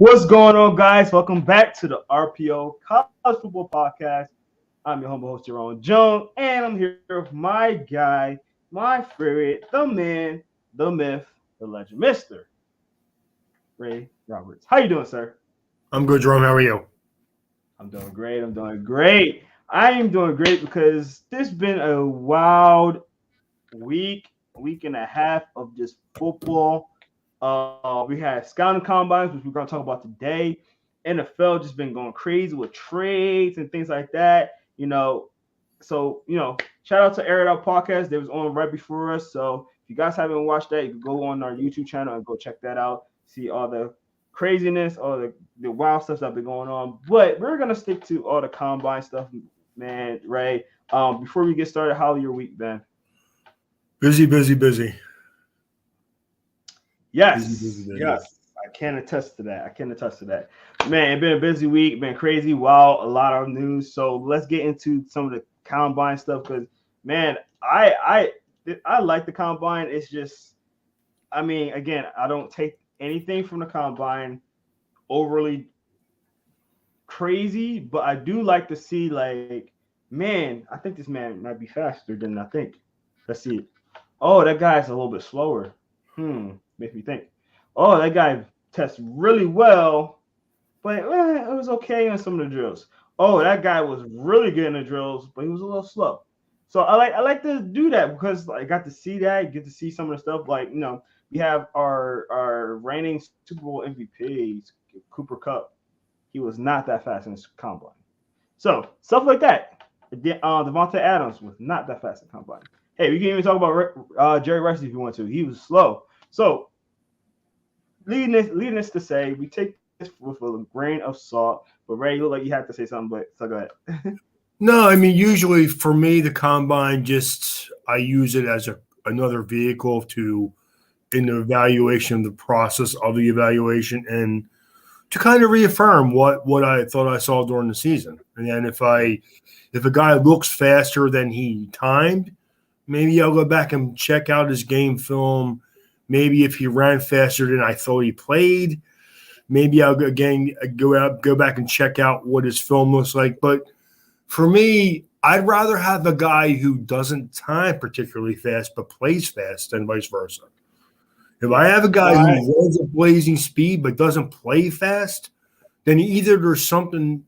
What's going on, guys? Welcome back to the RPO College Football Podcast. I'm your humble host, Jerome Jones, and I'm here with my guy, my favorite, the man, the myth, the legend, Mr. Ray Roberts. How you doing, sir? I'm good, Jerome. How are you? I'm doing great. I'm doing great. I am doing great because this has been a wild week and a half of just football. We had scouting combines, which we're going to talk about today. NFL just been going crazy with trades and things like that. Shout out to Air It Out Podcast. They was on right before us. So if you guys haven't watched that, you can go on our YouTube channel and go check that out. See all the craziness, all the wild stuff that's been going on. But we're gonna stick to all the combine stuff, man. Ray. Before we get started, how your week been? Busy, busy, busy. Yes, yes. I can attest to that. Man, it's been a busy week, been crazy, wow, a lot of news. So let's get into some of the combine stuff because, man, I like the combine. It's just, I mean, again, I don't take anything from the combine overly crazy, but I do like to see, like, man, I think this man might be faster than I think. Let's see. Oh, that guy's a little bit slower. Makes me think. Oh, that guy tests really well, but it was okay on some of the drills. Oh, that guy was really good in the drills, but he was a little slow. So I like to do that because I got to see that, get to see some of the stuff. Like, we have our reigning Super Bowl MVP, Cooper Kupp. He was not that fast in his combine. So stuff like that. Devontae Adams was not that fast in combine. Hey, we can even talk about Jerry Rice if you want to. He was slow. So leading us to say we take this with a grain of salt. But Ray, you look like you have to say something, so go ahead. No, I mean, usually for me, the combine I use it as another vehicle in the evaluation of the process of the evaluation and to kind of reaffirm what I thought I saw during the season. And then if a guy looks faster than he timed, maybe I'll go back and check out his game film. Maybe if he ran faster than I thought he played, maybe I'll go back and check out what his film looks like. But for me, I'd rather have a guy who doesn't time particularly fast but plays fast than vice versa. If I have a guy who runs at blazing speed but doesn't play fast, then either there's something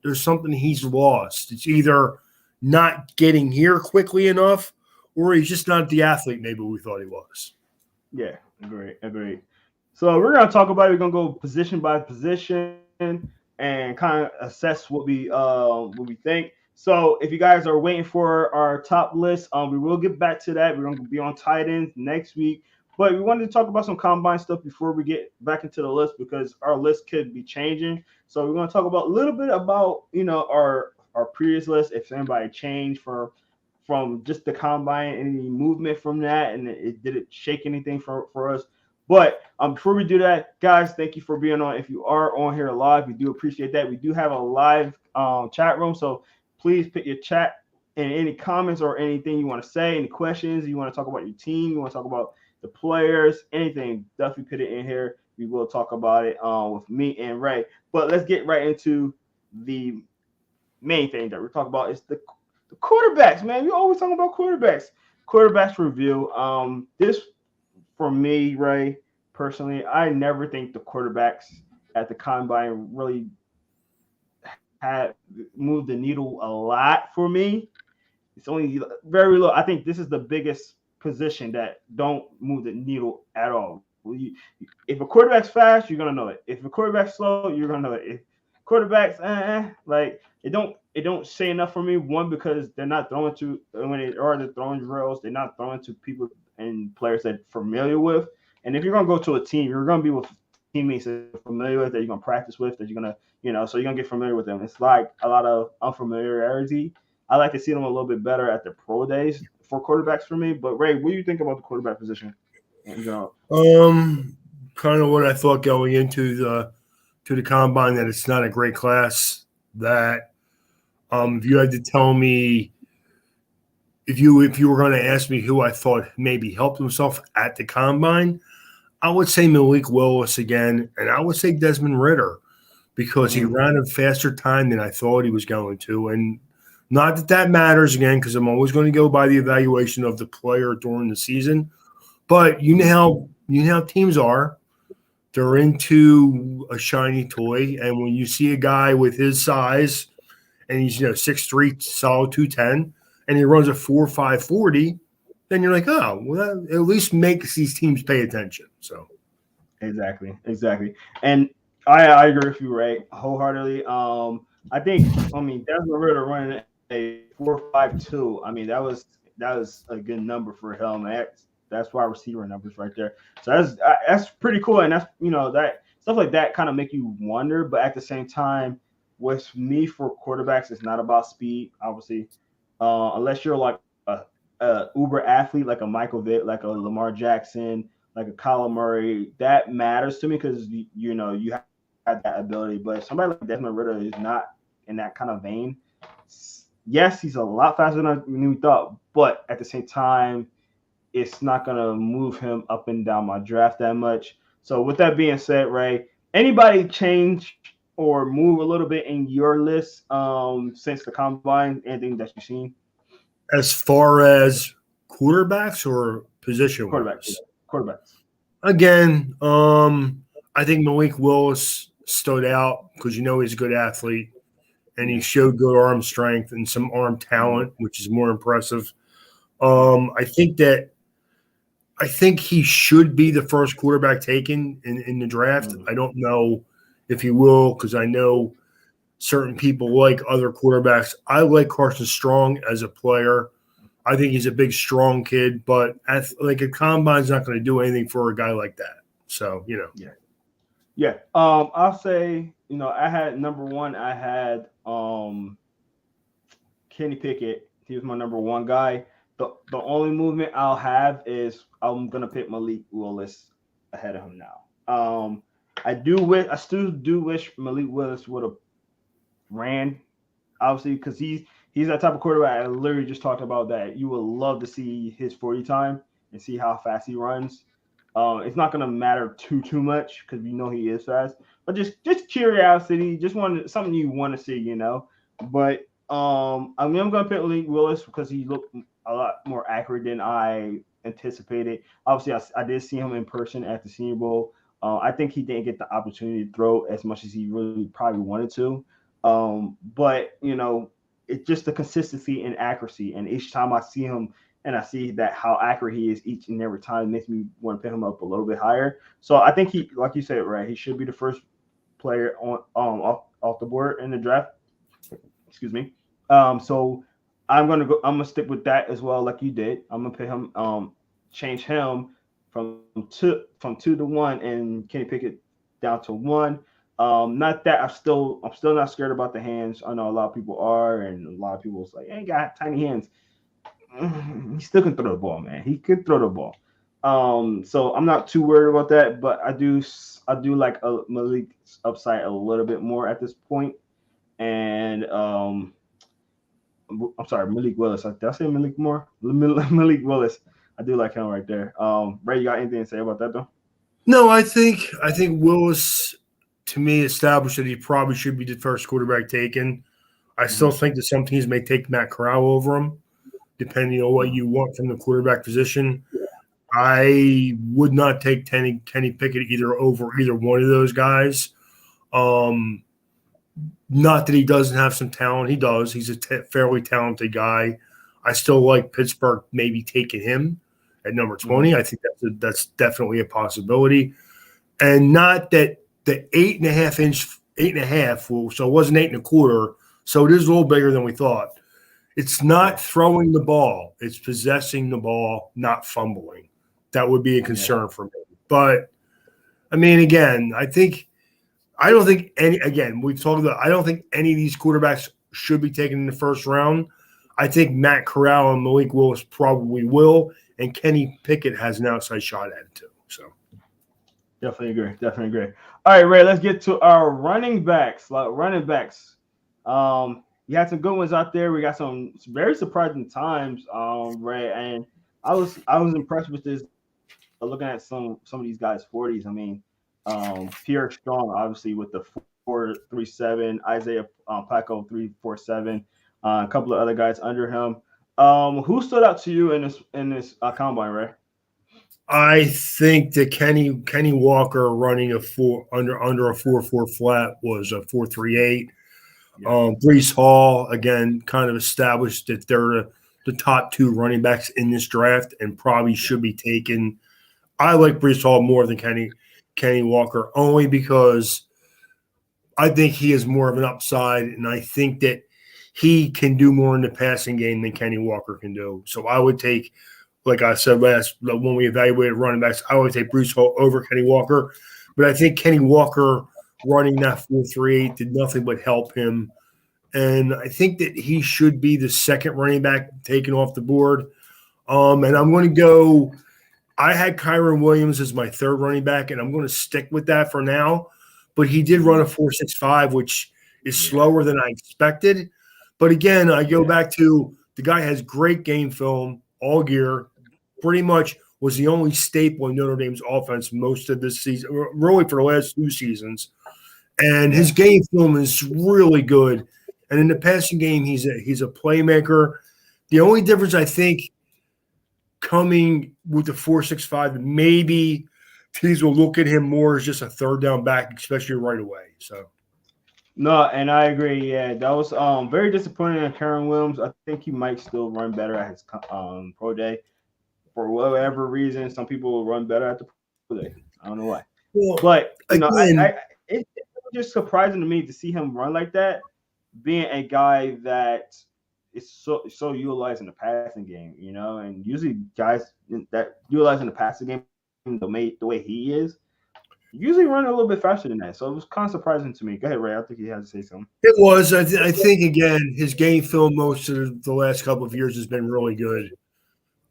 he's lost. It's either not getting here quickly enough, or he's just not the athlete maybe we thought he was. Yeah, agree. So we're gonna talk about it. We're gonna go position by position and kind of assess what we think. So if you guys are waiting for our top list, we will get back to that. We're gonna be on tight ends next week. But we wanted to talk about some combine stuff before we get back into the list because our list could be changing. So we're gonna talk about a little bit about our previous list, if anybody changed from just the combine, any movement from that, and did it shake anything for us. But before we do that, guys, thank you for being on. If you are on here live, we do appreciate that. We do have a live chat room, so please put your chat and any comments or anything you want to say, any questions, you want to talk about your team, you want to talk about the players, anything, definitely put it in here. We will talk about it with me and Ray. But let's get right into the main thing that we're talking about is the quarterbacks, man. We're always talking about quarterbacks review. This for me, Ray, personally, I never think the quarterbacks at the combine really had moved the needle a lot for me. It's only very low. I think this is the biggest position that don't move the needle at all. If a quarterback's fast, you're gonna know it. If a quarterback's slow, you're gonna know it. If quarterbacks, like it don't say enough for me. One, because they're not throwing to when they are the throwing drills, they're not throwing to people and players that familiar with. And if you're gonna go to a team, you're gonna be with teammates that you're familiar with, that you're gonna practice with, that you're gonna, so you're gonna get familiar with them. It's like a lot of unfamiliarity. I like to see them a little bit better at the pro days for quarterbacks for me. But Ray, what do you think about the quarterback position? Kind of what I thought going into the combine, that it's not a great class. That if you had to tell me, if you were going to ask me who I thought maybe helped himself at the combine, I would say Malik Willis again, and I would say Desmond Ridder. because he ran a faster time than I thought he was going to. And not that that matters, again, because I'm always going to go by the evaluation of the player during the season. But you know how teams are. They're into a shiny toy. And when you see a guy with his size and he's 6'3", solid 210, and he runs a 4.5 40, then you're like, oh, well, that at least makes these teams pay attention. So exactly. And I agree with you, Ray, wholeheartedly. I mean, Desmond Ritter running a 4.52. I mean, that was a good number for him. That's wide receiver numbers right there. So that's pretty cool, and that's that stuff like that kind of make you wonder. But at the same time, with me for quarterbacks, it's not about speed, obviously, unless you're like a uber athlete like a Michael Vick, like a Lamar Jackson, like a Kyler Murray. That matters to me because you have that ability. But somebody like Desmond Ritter is not in that kind of vein. Yes, he's a lot faster than we thought, but at the same time, it's not going to move him up and down my draft that much. So with that being said, Ray, anybody change or move a little bit in your list since the combine? Anything that you've seen? as far as quarterbacks or position Quarterbacks. Again, I think Malik Willis stood out because he's a good athlete and he showed good arm strength and some arm talent, which is more impressive. I think he should be the first quarterback taken in the draft. I don't know if he will because I know certain people like other quarterbacks. I like Carson Strong as a player. I think he's a big, strong kid, but a combine's not going to do anything for a guy like that. So, Yeah. I'll say, I had number one, I had Kenny Pickett. He was my number one guy. The only movement I'll have is I'm gonna pick Malik Willis ahead of him now. I still do wish Malik Willis would have ran, obviously, because he's that type of quarterback I literally just talked about that you would love to see his 40 time and see how fast he runs. It's not gonna matter too much because we know he is fast, but just curiosity, just something you want to see, But I'm gonna pick Malik Willis because he looked a lot more accurate than I anticipated. Obviously, I did see him in person at the Senior Bowl. I think he didn't get the opportunity to throw as much as he really probably wanted to. But it's just the consistency and accuracy. And each time I see him and I see that how accurate he is each and every time, it makes me want to pick him up a little bit higher. So I think he, like you said, right, he should be the first player on off the board in the draft. Excuse me. So I'm gonna stick with that as well, like you did. I'm gonna pick him, change him from 2 to 1 and Kenny Pickett down to 1. Not that I'm still not scared about the hands. I know a lot of people are, and a lot of people say, "Hey, got tiny hands." He still can throw the ball, man. He can throw the ball. So I'm not too worried about that, but I do like Malik's upside a little bit more at this point. And I'm sorry, Malik Willis. Did I say Malik more? Malik Willis. I do like him right there. Ray, you got anything to say about that though? No, I think Willis, to me, established that he probably should be the first quarterback taken. I still think that some teams may take Matt Corral over him, depending on what you want from the quarterback position. I would not take Kenny Pickett over either one of those guys. Not that he doesn't have some talent. He does. He's a fairly talented guy. I still like Pittsburgh maybe taking him at number 20. I think that's definitely a possibility. And not that the 8.5, so it wasn't 8.25, so it is a little bigger than we thought. It's not throwing the ball. It's possessing the ball, not fumbling. That would be a concern for me. But, I mean, again, I don't think any of these quarterbacks should be taken in the first round. I think Matt Corral and Malik Willis probably will, and Kenny Pickett has an outside shot at it too. So definitely agree. All right, Ray, let's get to our running backs. You had some good ones out there. We got some very surprising times, Ray, and I was impressed with this. Looking at some of these guys' 40s. I mean, Pierre Strong, obviously with the 4.37, Isaiah Paco 3.47, a couple of other guys under him. Who stood out to you in this combine, Ray? I think that Kenny Walker running a under a 4.4 flat was a 4.38. Yeah. Breece Hall again kind of established that they're the top two running backs in this draft and probably should be taken. I like Breece Hall more than Kenny Walker only because I think he is more of an upside, and I think that he can do more in the passing game than Kenny Walker can do. So I would take, like I said last when we evaluated running backs, I would take Breece Hall over Kenny Walker. But I think Kenny Walker running that 4.38 did nothing but help him. And I think that he should be the second running back taken off the board. And I'm going to go – I had Kyra Williams as my third running back, and I'm going to stick with that for now. But he did run a 4.65, which is slower than I expected. But again, I go back to the guy has great game film all year, pretty much was the only staple in Notre Dame's offense most of this season, really for the last 2 seasons. And his game film is really good. And in the passing game, he's a playmaker. The only difference I think coming with the 4.65, maybe teams will look at him more as just a third down back, especially right away. So, no, and I agree. Yeah, that was very disappointing in Kyra Williams. I think he might still run better at his pro day for whatever reason. Some people will run better at the pro day. I don't know why, but it's just surprising to me to see him run like that, being a guy that is so utilized in the passing game, and usually guys that utilize in the passing game the way he is usually run a little bit faster than that. So it was kind of surprising to me. Go ahead, Ray. I think you had to say something. It was. I think, again, his game film most of the last couple of years has been really good.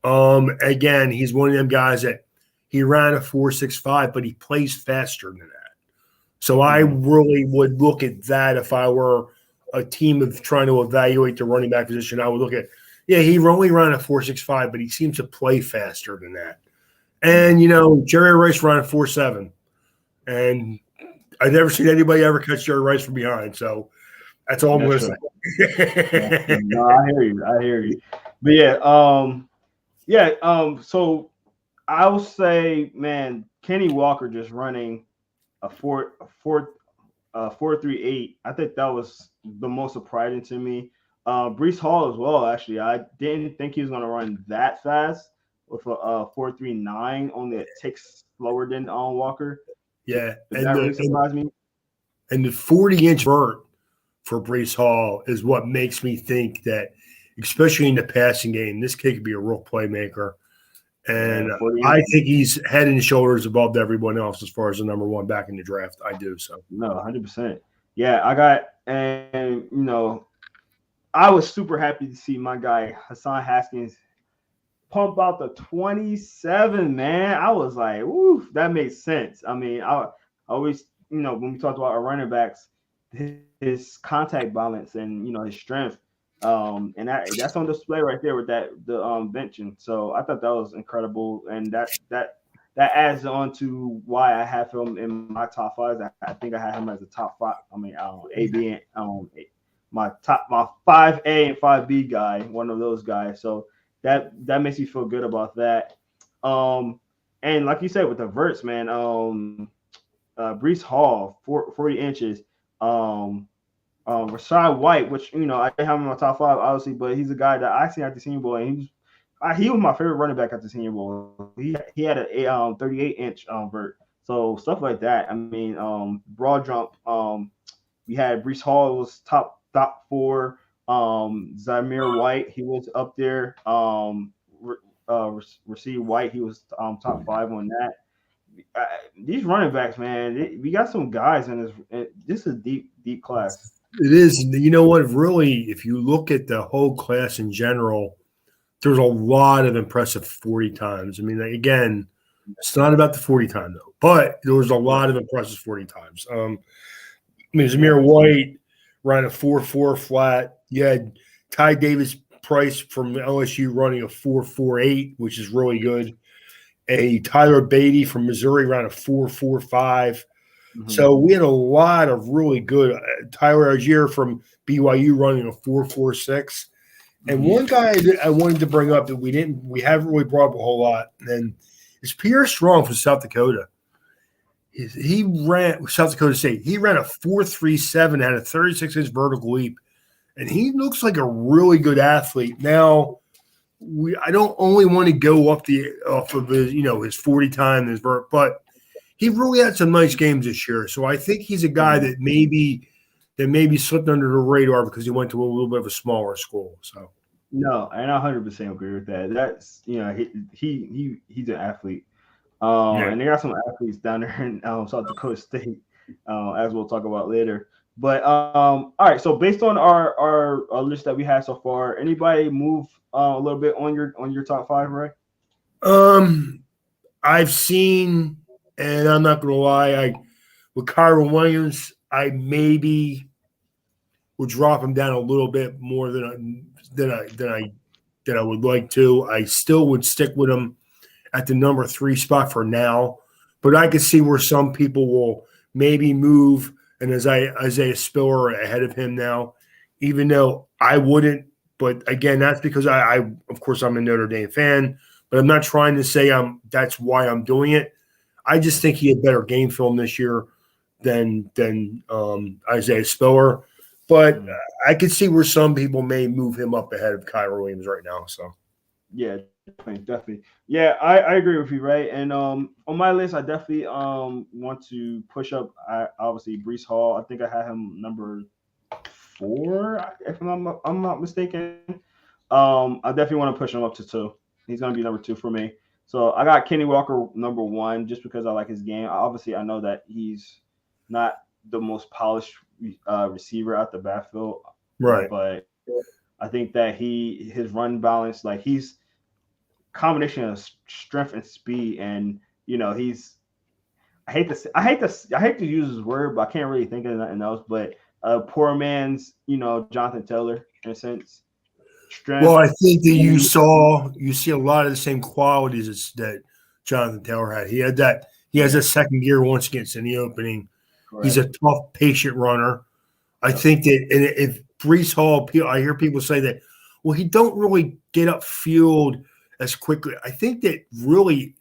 Again, he's one of them guys that he ran a 4.65, but he plays faster than that. So I really would look at that if I were a team of trying to evaluate the running back position. I would look at, he only ran a 4.65, but he seems to play faster than that. And, Jerry Rice ran a 4.7. And I've never seen anybody ever catch Jerry Rice from behind. So that's all I'm going to say. No, I hear you. But so I would say, man, Kenny Walker just running a 4.38. I think that was the most surprising to me. Breece Hall as well, actually. I didn't think he was going to run that fast with a 4.39, only it takes slower than Walker. Yeah. And that really surprised me. And the 40-inch vert for Breece Hall is what makes me think that, especially in the passing game, this kid could be a real playmaker. And I think he's head and shoulders above everyone else as far as the number one back in the draft. I do. So no, 100%. Yeah, I was super happy to see my guy Hassan Haskins pump out the 27, man. I was like, "Ooh, that makes sense." I mean, I always, when we talked about our running backs, his contact balance and his strength, and that's on display right there with the benching. So I thought that was incredible, and that adds on to why I have him in my top 5. I think I had him as a top 5. I mean, AB and my 5A and 5B guy, one of those guys. So that makes me feel good about that. And like you said with the verts, man, Breece Hall, 40 inches. Rashad White, which I didn't have him in my top 5, obviously, but he's a guy that I seen at the Senior Bowl, and he was my favorite running back at the Senior Bowl. He had a 38-inch vert, so stuff like that. I mean, broad jump. We had Breece Hall was top 4. Zamir White, he was up there. Rasheed White, he was top 5 on that. These running backs, man, we got some guys in this. This is a deep class. It is. You know what? Really, if you look at the whole class in general, there's a lot of impressive 40 times. I mean, again, it's not about the 40 time though, but there was a lot of impressive 40 times. Zamir White ran a 4.4 flat. You had Ty Davis Price from LSU running a 4.48, which is really good. A Tyler Beatty from Missouri ran a 4.45. Mm-hmm. So we had a lot of really good Tyler Algier from BYU running a 4.46. And one guy that I wanted to bring up that we haven't really brought up a whole lot, and is Pierce Strong from South Dakota. He ran South Dakota State. He ran a 4.37, had a 36-inch vertical leap, and he looks like a really good athlete. Now, I don't only want to go off of his, his 40 time, his vert, but he really had some nice games this year. So I think he's a guy that maybe slipped under the radar because he went to a little bit of a smaller school. So no, and I 100% agree with that. That's he's an athlete. And they got some athletes down there in South Dakota State, as we'll talk about later. But all right, so based on our list that we had so far, anybody move a little bit on your top five, Ray? I've seen, and I'm not gonna lie, with Kyra Williams, I maybe would drop him down a little bit more than I would like to. I still would stick with him at the number 3 spot for now, but I could see where some people will maybe move and Isaiah Spiller ahead of him now, even though I wouldn't. But again, that's because I of course I'm a Notre Dame fan, but I'm not trying to say that's why I'm doing it. I just think he had better game film this year than Isaiah Spiller. But I could see where some people may move him up ahead of Kyra Williams right now. So yeah. Definitely. Yeah, I agree with you, right? And on my list, I definitely want to push up obviously Breece Hall. I think I had him number 4, if I'm not mistaken. I definitely want to push him up to 2. He's gonna be number 2 for me. So I got Kenny Walker number 1 just because I like his game. Obviously, I know that he's not the most polished receiver out the backfield, right? But I think that his run balance, like he's combination of strength and speed, and he's I hate to use his word, but I can't really think of nothing else. But poor man's Jonathan Taylor in a sense. Strength. Well, I think that you see a lot of the same qualities that Jonathan Taylor had. He has a second gear once he gets in the opening. Correct. He's a tough, patient runner. I think that if Breece Hall, I hear people say that, well, he don't really get upfield as quickly. I think that really,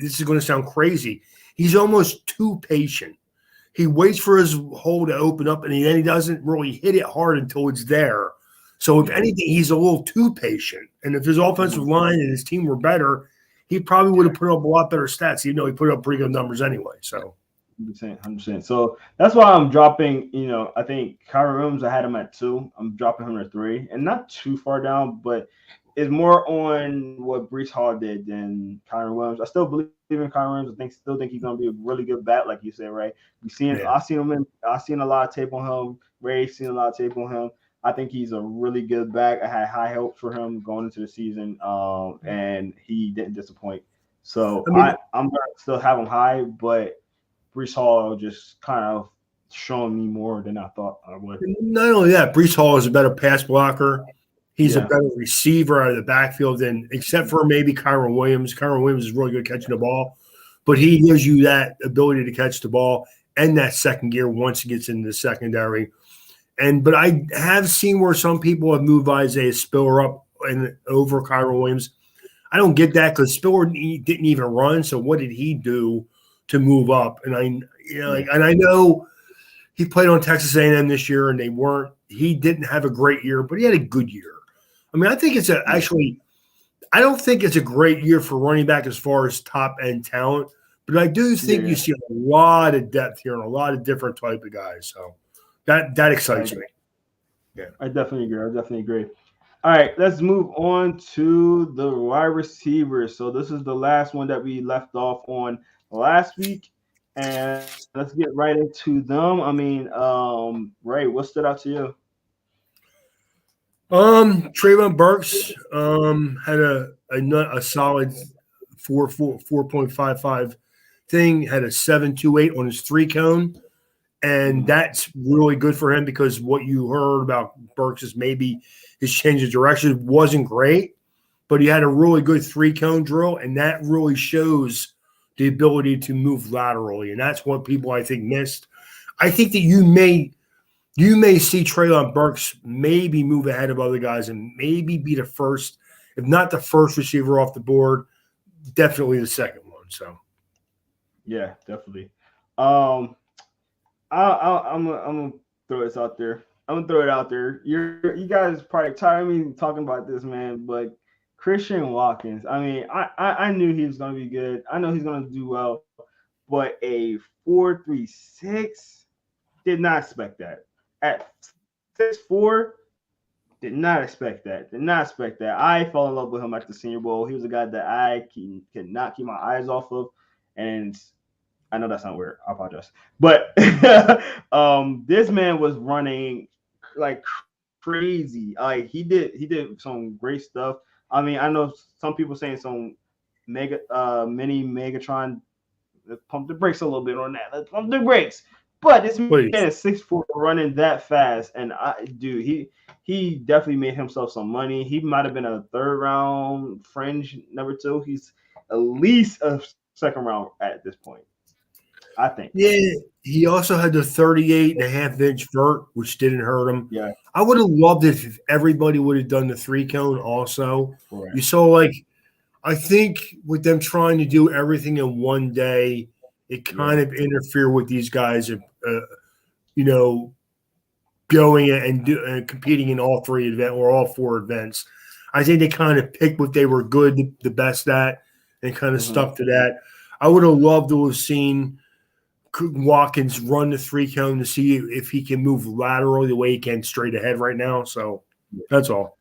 this is going to sound crazy, he's almost too patient. He waits for his hole to open up, and then he doesn't really hit it hard until it's there. So if anything, he's a little too patient. And if his offensive line and his team were better, he probably would have put up a lot better stats, even though he put up pretty good numbers anyway. So 100%. So that's why I'm dropping, I think Kyra Williams, I had him at 2. I'm dropping him to 3, and not too far down, but it's more on what Breece Hall did than Kyra Williams. I still believe in Kyra Williams. I still think he's going to be a really good bat, like you said, right? I've seen a lot of tape on him. Ray's seen a lot of tape on him. I think he's a really good back. I had high hopes for him going into the season, and he didn't disappoint. So I'm going to still have him high, but Breece Hall just kind of showing me more than I thought I would. Not only that, Breece Hall is a better pass blocker. He's a better receiver out of the backfield than, except for maybe Kyra Williams. Kyra Williams is really good catching the ball, but he gives you that ability to catch the ball and that second gear once he gets into the secondary. But I have seen where some people have moved Isaiah Spiller up and over Kyra Williams. I don't get that because Spiller didn't even run. So what did he do to move up? And I know he played on Texas A&M this year, and he didn't have a great year, but he had a good year. I mean, I think I don't think it's a great year for running back as far as top end talent, but I do think you see a lot of depth here and a lot of different type of guys. So that excites me. Yeah, I definitely agree. All right, let's move on to the wide receivers. So this is the last one that we left off on last week, and let's get right into them. I mean, Ray, what stood out to you? Trayvon Burks had a solid 4.55 thing, had a 7.28 on his 3 cone, and that's really good for him because what you heard about Burks is maybe his change of direction wasn't great, but he had a really good 3-cone drill, and that really shows the ability to move laterally, and that's what people I think missed. I think that you may see Treylon Burks maybe move ahead of other guys and maybe be the first, if not the first receiver off the board, definitely the second one. So, yeah, definitely. I'm gonna throw this out there. I'm gonna throw it out there. You guys probably tired of me talking about this, man, but Christian Watkins. I mean, I knew he was gonna be good. I know he's gonna do well, but a 4.36 did not expect that. At 6'4", did not expect that. Did not expect that. I fell in love with him at the Senior Bowl. He was a guy that I could not keep my eyes off of, and I know that's not weird. I apologize. But this man was running like crazy. Like he did some great stuff. I mean, I know some people saying some mini Megatron. Let's pump the brakes a little bit on that. Let's pump the brakes. But this man is 6'4", running that fast, and he definitely made himself some money. He might have been a 3rd round fringe number 2. He's at least a 2nd round at this point, I think. Yeah, he also had the 38.5-inch vert, which didn't hurt him. Yeah, I would have loved it if everybody would have done the 3-cone also. right. You saw, I think with them trying to do everything in one day, it kind of interfered with these guys, going and competing in all 3 events or all 4 events. I think they kind of picked what they were good, the best at, and kind of stuck to that. I would have loved to have seen Watkins run the 3-cone to see if he can move laterally the way he can straight ahead right now. So that's all.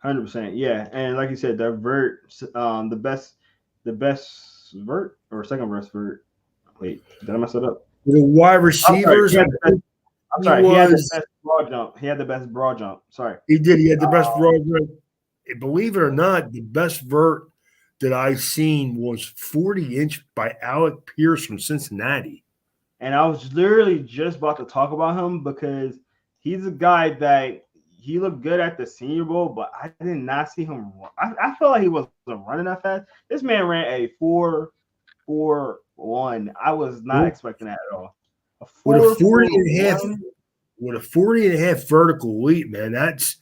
100%. Yeah, and like you said, that vert, the best vert or second best vert. Wait, did I mess it up? The wide receivers. I'm sorry. He had the best broad jump. He had the best broad jump. Sorry. He did. He had the best broad jump. Believe it or not, the best vert that I've seen was 40-inch by Alec Pierce from Cincinnati. And I was literally just about to talk about him because he's a guy that he looked good at the Senior Bowl, but I did not see him run. I felt like he wasn't running that fast. This man ran a 4.41. I was not expecting that at all. With a 40.5 vertical leap, man, that's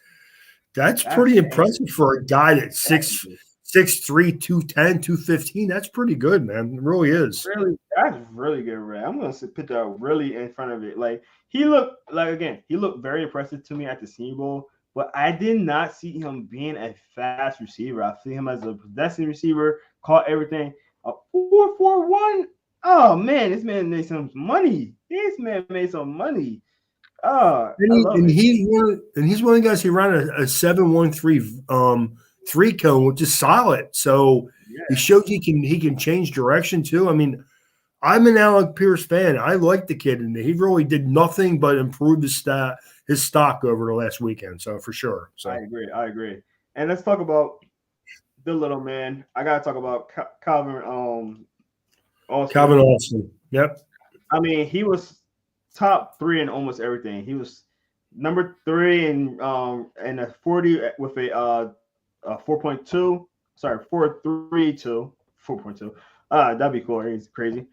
pretty impressive for a guy that's 6'3", 210, 215. That's pretty good, man. It really is. Really, that's really good, Ray. I'm gonna put that really in front of it. Like he looked very impressive to me at the Senior Bowl, but I did not see him being a fast receiver. I see him as a pedestrian receiver, caught everything. A 4.41. Oh man, this man made some money. This man made some money. He's one of the guys who ran a 7.13 3-cone, which is solid. So he shows he can change direction too. I mean, I'm an Alec Pierce fan. I like the kid, and he really did nothing but improve his stock over the last weekend. So for sure. So I agree. And let's talk about the little man. I gotta talk about Calvin. Calvin Austin. Yep. I mean, he was top 3 in almost everything. He was number 3 in a 40 with a 4.2. Sorry, 4.32. 4.2. That'd be cool. He's crazy.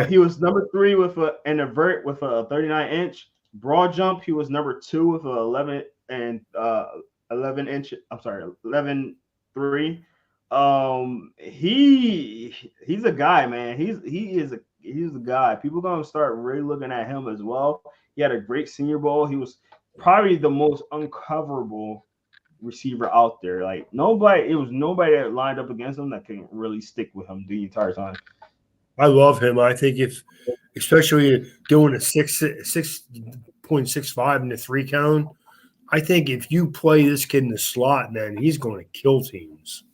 He was number 3 with a vert with a 39-inch broad jump. He was number 2 with a 11-inch. I'm sorry, 11.3. He's a guy, man. He's a guy. People gonna start really looking at him as well. He had a great Senior Bowl. He was probably the most uncoverable receiver out there. Like nobody that lined up against him that can really stick with him the entire time. I love him. I think especially doing a 6.65 in the 3-cone, I think if you play this kid in the slot, man, he's going to kill teams.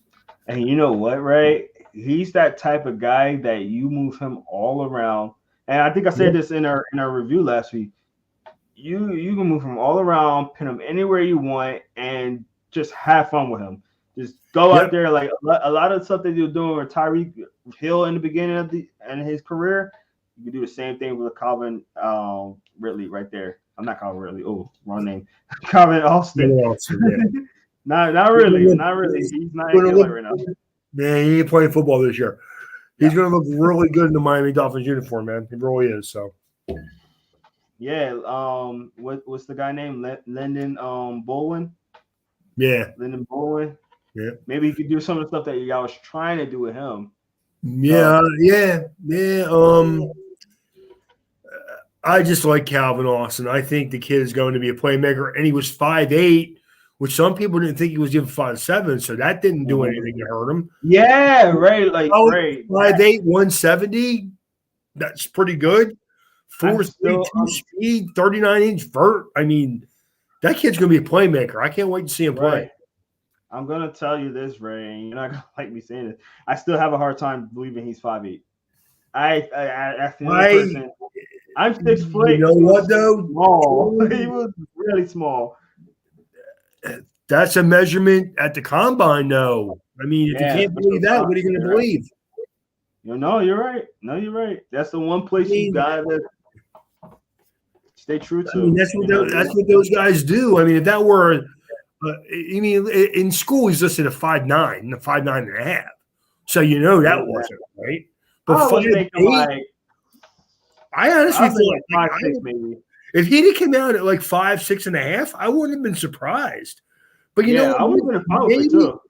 And you know what, Ray? He's that type of guy that you move him all around. And I think I said this in our review last week. You can move him all around, pin him anywhere you want, and just have fun with him. Just go out there like a lot of stuff that you're doing with Tyreek Hill in the beginning of his career. You can do the same thing with Calvin Ridley right there. I'm not Calvin Ridley. Oh, wrong name. Calvin Austin. Not really. Not really. He's not in good light right now. Man, he ain't playing football this year. He's going to look really good in the Miami Dolphins uniform, man. He really is. So, yeah. What's the guy named Lyndon Bolin? Yeah. Lyndon Bolin. Yeah. Maybe you could do some of the stuff that y'all was trying to do with him. Yeah. I just like Calvin Austin. I think the kid is going to be a playmaker, and he was 5'8", which some people didn't think he was even 5'7", so that didn't do anything to hurt him. Yeah, right. Like, right. 5'8", 170. That's pretty good. 4.32 speed, 39-inch vert. I mean, that kid's going to be a playmaker. I can't wait to see him play. I'm going to tell you this, Ray, and you're not going to like me saying this. I still have a hard time believing he's 5'8". I'm 6 foot. You know what, though? Small. He was really small. That's a measurement at the combine, though. I mean, if you can't believe that, what are you going to believe? No, you're right. No, you're right. That's the one place you got to stay true to. I mean, that's what those guys do. I mean, if that were in school, he's listed at 5'9", 5'9.5". So that wasn't right. But 5'8", I honestly feel like 5'6", maybe. If he'd have come out at like 5'6.5", I wouldn't have been surprised. But I would have been too.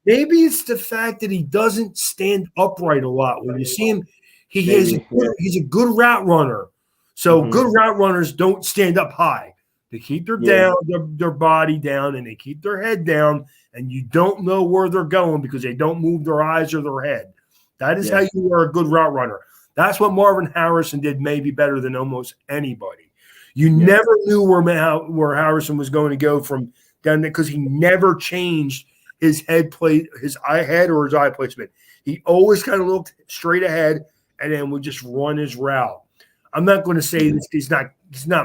Maybe it's the fact that he doesn't stand upright a lot. When you see him, he's a good route runner. So good route runners don't stand up high. They keep their body down, and they keep their head down, and you don't know where they're going because they don't move their eyes or their head. That is how you are a good route runner. That's what Marvin Harrison did maybe better than almost anybody. You never knew where Harrison was going to go from down there because he never changed his head or his eye placement. He always kind of looked straight ahead and then would just run his route. I'm not going to say he's not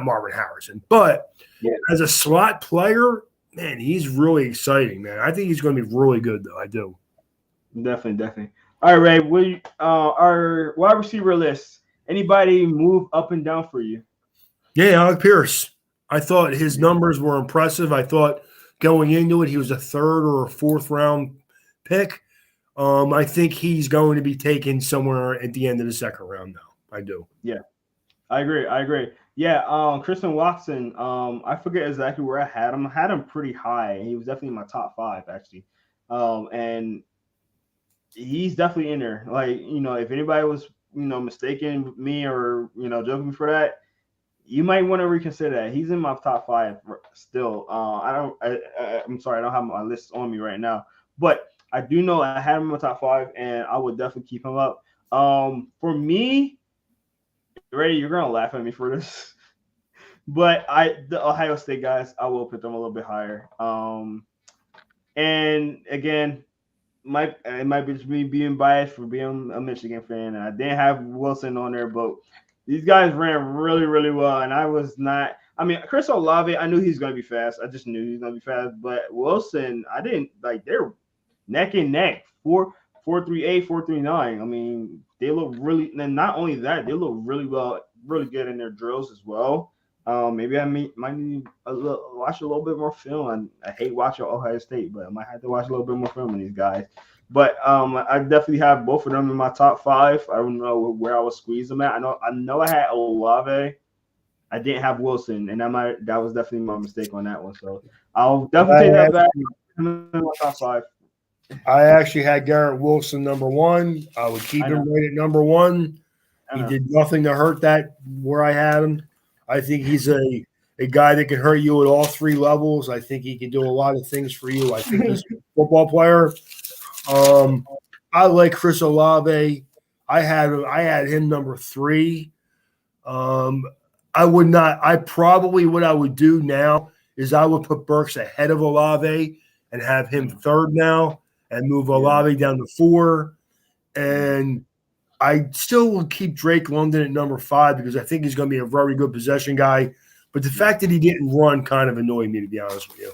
Marvin Harrison, but as a slot player, man, he's really exciting, man. I think he's going to be really good, though. I do. Definitely. All right, Ray. Our wide receiver list. Anybody move up and down for you? Yeah, Alec Pierce. I thought his numbers were impressive. I thought going into it, he was a 3rd or a 4th round pick. I think he's going to be taken somewhere at the end of the 2nd round, though. I do. Yeah, I agree. Yeah, Kristen Watson. I forget exactly where I had him. I had him pretty high. He was definitely in my top 5, actually. And he's definitely in there. Like, if anybody was, mistaken me or, joking me for that, you might want to reconsider that. He's in my top 5 still. I'm sorry, I don't have my list on me right now, but I do know I had him in my top 5, and I would definitely keep him up. For me, Ray, you're gonna laugh at me for this, but the Ohio State guys, I will put them a little bit higher. And again, it might be just me being biased for being a Michigan fan, and I didn't have Wilson on there, but these guys ran really, really well, and I was not. I mean, Chris Olavey, I knew he was going to be fast. I just knew he was going to be fast. But Wilson, I didn't like. They're neck and neck, 4.38, 4.39. I mean, they look really. And not only that, they look really well, really good in their drills as well. Maybe I might need watch a little bit more film. I hate watching Ohio State, but I might have to watch a little bit more film on these guys. But I definitely have both of them in my top 5. I don't know where I would squeeze them at. I know I had Olavey. I didn't have Wilson, and that was definitely my mistake on that one. So I'll definitely take that back. In my top 5. I actually had Garrett Wilson number 1. I would keep him right at number 1. He did nothing to hurt that where I had him. I think he's a guy that can hurt you at all 3 levels. I think he can do a lot of things for you. I think he's a football player. I like Chris Olave. I had him number 3. I would not. What I would do now is I would put Burks ahead of Olave and have him 3rd now, and move Olave down to 4. And I still will keep Drake London at number 5 because I think he's going to be a very good possession guy. But the fact that he didn't run kind of annoyed me, to be honest with you.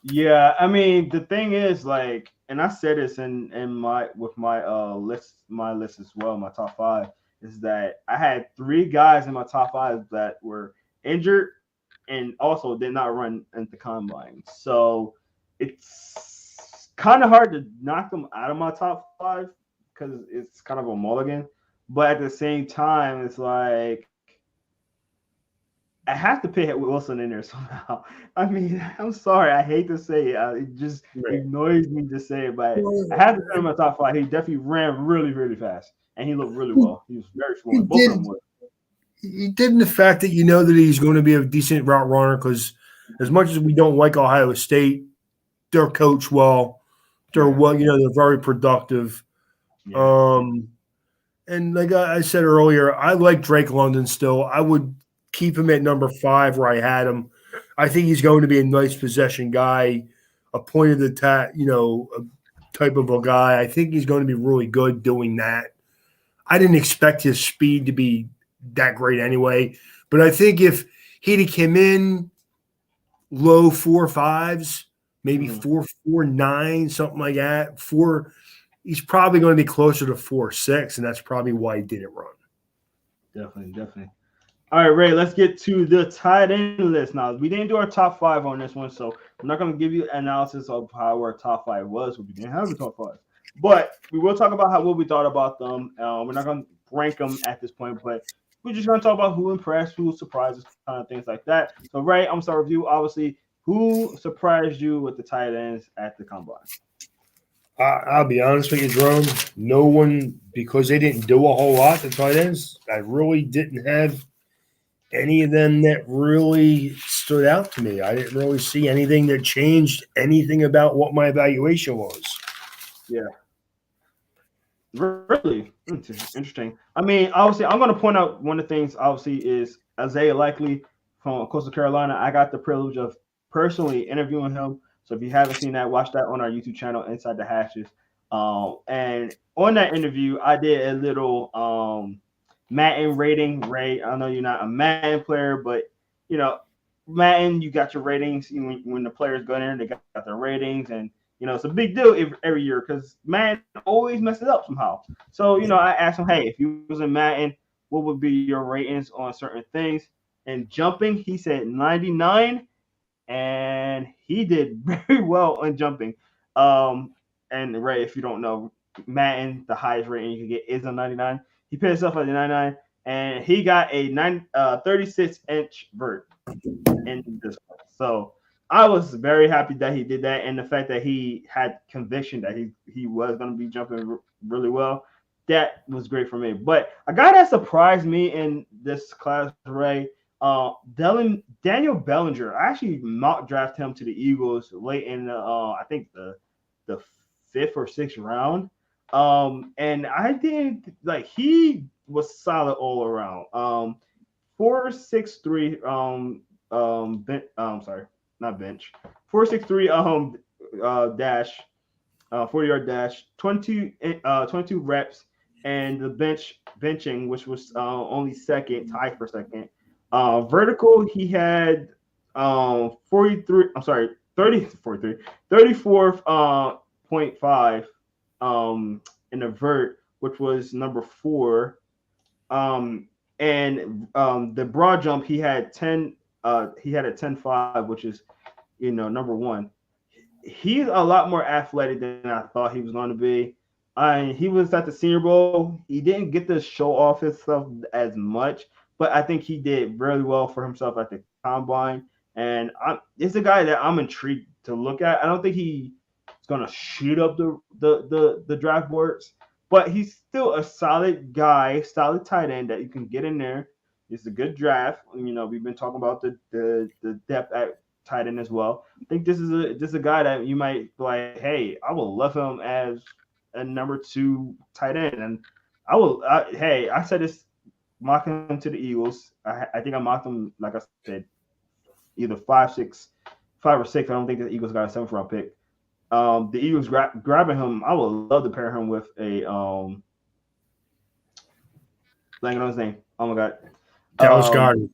Yeah, I mean, the thing is, like, and I said this in my list as well, my top 5, is that I had 3 guys in my top 5 that were injured and also did not run at the combine. So it's kind of hard to knock them out of my top five because it's kind of a mulligan. But at the same time, it's like I have to put Wilson in there somehow. I mean, I'm sorry, I hate to say it. It just Right. annoys me to say it, but Well, I have to put him in my top five. He definitely ran really, really fast, and he looked really he, well. He was very he fluent. Both of them did. were. He did in the fact that you know that he's going to be a decent route runner because as much as we don't like Ohio State, they're coached well. They're Yeah, well, they're very productive. yeah. Um, and like I said earlier, I like Drake London still. I would keep him at number 5 where I had him. I think he's going to be a nice possession guy, a point of the a type of a guy. I think he's going to be really good doing that. I didn't expect his speed to be that great anyway, but I think if he'd have come in low 4.5s, maybe Mhm. 4.49, something like that, he's probably going to be closer to 4.6, and that's probably why he didn't run. Definitely, definitely. All right, Ray, let's get to the tight end list now. We didn't do our top five on this one, so I'm not going to give you analysis of how our top five was. We didn't have a top five, but we will talk about what we thought about them. We're not going to rank them at this point, but we're just going to talk about who impressed, who surprised us, kind of things like that. So, Ray, I'm going to start with you. Obviously, who surprised you with the tight ends at the combine? I'll be honest with you, Jerome. No one, because they didn't do a whole lot, the tight ends. I really didn't have any of them that really stood out to me. I didn't really see anything that changed anything about what my evaluation was. Yeah. Really interesting. I mean, obviously, I'm going to point out one of the things. Obviously, is Isaiah Likely from Coastal Carolina. I got the privilege of personally interviewing him. So if you haven't seen that, watch that on our YouTube channel, Inside the Hashes. And on that interview, I did a little Madden rating. Ray, I know you're not a Madden player, but you know, Madden, you got your ratings. When the players go in there, they got their ratings, and it's a big deal every year because Madden always messes up somehow. So, I asked him, hey, if you was in Madden, what would be your ratings on certain things? And jumping, he said 99, and he did very well on jumping. Um, and Ray, if you don't know, Madden, the highest rating you can get is a 99. He put himself at a 99, and he got a 36-inch vert in this one. So I was very happy that he did that, and the fact that he had conviction that he was going to be jumping really well. That was great for me. But a guy that surprised me in this class, Ray, Daniel Bellinger. I actually mock draft him to the Eagles late in I think the 5th or 6th round. And I did like he was solid all around. 4.63 sorry, not bench. 4.63 dash 40-yard dash, 22 reps, and the benching, which was only second, tied for second. Vertical, he had 43. I'm sorry, 43, 34.5 in the vert, which was number 4. And the broad jump, he had 10. He had a 10.5, which is number 1. He's a lot more athletic than I thought he was going to be. He was at the Senior Bowl. He didn't get to show off himself as much, but I think he did really well for himself at the combine. And it's a guy that I'm intrigued to look at. I don't think he's going to shoot up the draft boards, but he's still a solid guy, solid tight end that you can get in there. It's a good draft. We've been talking about the depth at tight end as well. I think this is a guy that you might be like, hey, I will love him as a number 2 tight end, and I said this, mock him to the Eagles. I think I mocked him, like I said, either 5 or 6. I don't think the Eagles got a 7th round pick. The Eagles grabbing him, I would love to pair him with a blanking on his name. Oh my god, Dallas Goedert.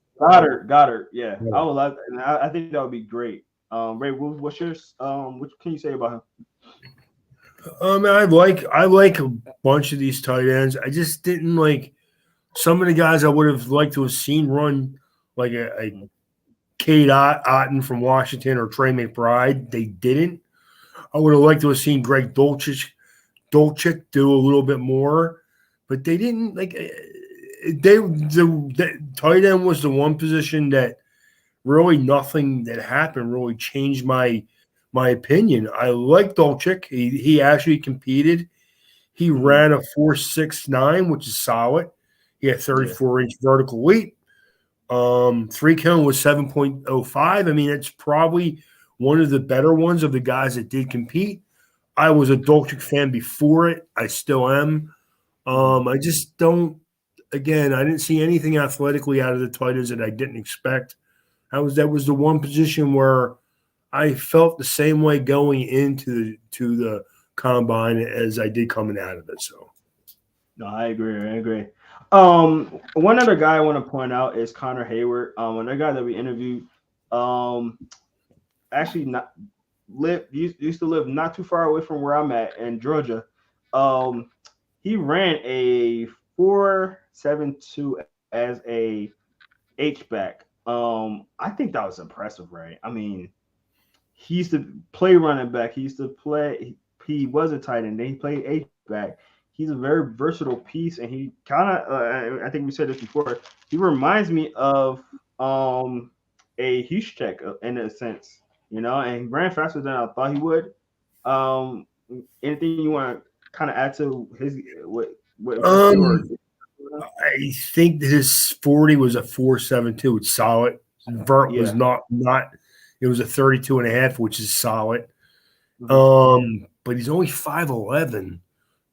Goddard. Yeah, I would love, and I think that would be great. Ray, what's yours? What can you say about him? I like a bunch of these tight ends. I just didn't like some of the guys I would have liked to have seen run, like a Cade Otton from Washington or Trey McBride. They didn't. I would have liked to have seen Greg Dulcich do a little bit more, but they didn't. Like the tight end was the one position that really nothing that happened really changed my opinion. I like Dulcich. He actually competed. He ran a 4.69, which is solid. He had 34-inch vertical leap. 3 cone was 7.05. I mean, it's probably one of the better ones of the guys that did compete. I was a Dulcich fan before it. I still am. I just don't. Again, I didn't see anything athletically out of the tight ends that I didn't expect. That was the one position where I felt the same way going into the combine as I did coming out of it. So, no, I agree. One other guy I want to point out is Connor Hayward. Another guy that we interviewed. Actually, used to live not too far away from where I'm at in Georgia. He ran a 4.72 as a H-back. I think that was impressive, right? I mean, he used to play running back. He used to play. He was a tight end. Then he played H-back. He's a very versatile piece, and he kind of. I think we said this before. He reminds me of a Huschek in a sense, and he ran faster than I thought he would. Anything you want to kind of add to his what? I think his 40 was a 4.72. It's solid. Vert was not. It was a 32.5, which is solid. But he's only 5'11",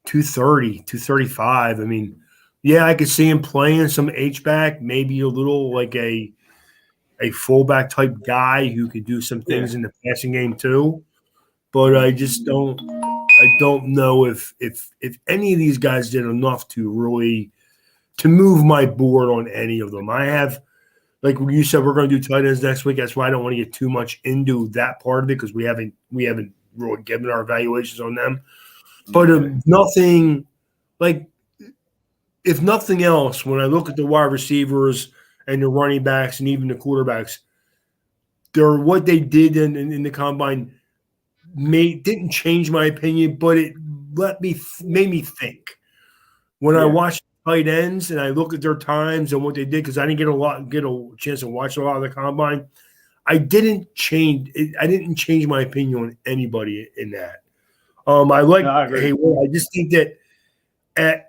230, 235. I mean, yeah, I could see him playing some H-back, maybe a little like a fullback type guy who could do some things in the passing game too. But I just don't know if any of these guys did enough to really to move my board on any of them. I have, like you said, we're going to do tight ends next week. That's why I don't want to get too much into that part of it because we haven't really given our evaluations on them. But nothing like, if nothing else, when I look at the wide receivers and the running backs and even the quarterbacks, what they did in the combine didn't change my opinion, but it made me think. When I watched tight ends and I look at their times and what they did, because I didn't get a chance to watch a lot of the combine, I didn't change my opinion on anybody in that. I like Hayward. I just think that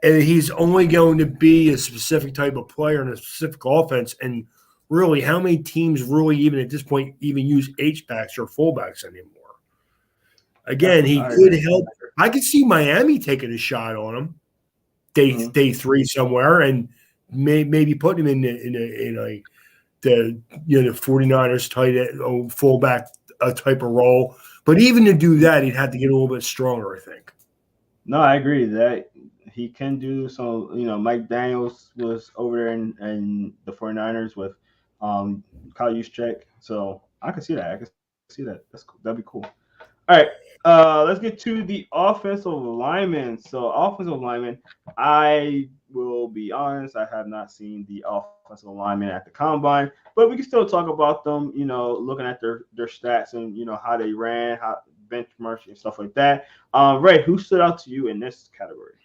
he's only going to be a specific type of player in a specific offense. And really, how many teams really even at this point even use H-backs or fullbacks anymore? Again, he could help. I could see Miami taking a shot on him day 3 somewhere and maybe putting him in the 49ers tight end, fullback type of role. But even to do that, he'd have to get a little bit stronger, I think. No, I agree that he can do so. Mike Daniels was over there in the 49ers with Kyle Juszczyk. So I can see that. That's cool. That'd be cool. All right. Let's get to the offensive linemen. So offensive linemen, I will be honest, I have not seen the offensive linemen at the combine, but we can still talk about them, looking at their stats and, how they ran, how benchmarks and stuff like that. Ray, who stood out to you in this category?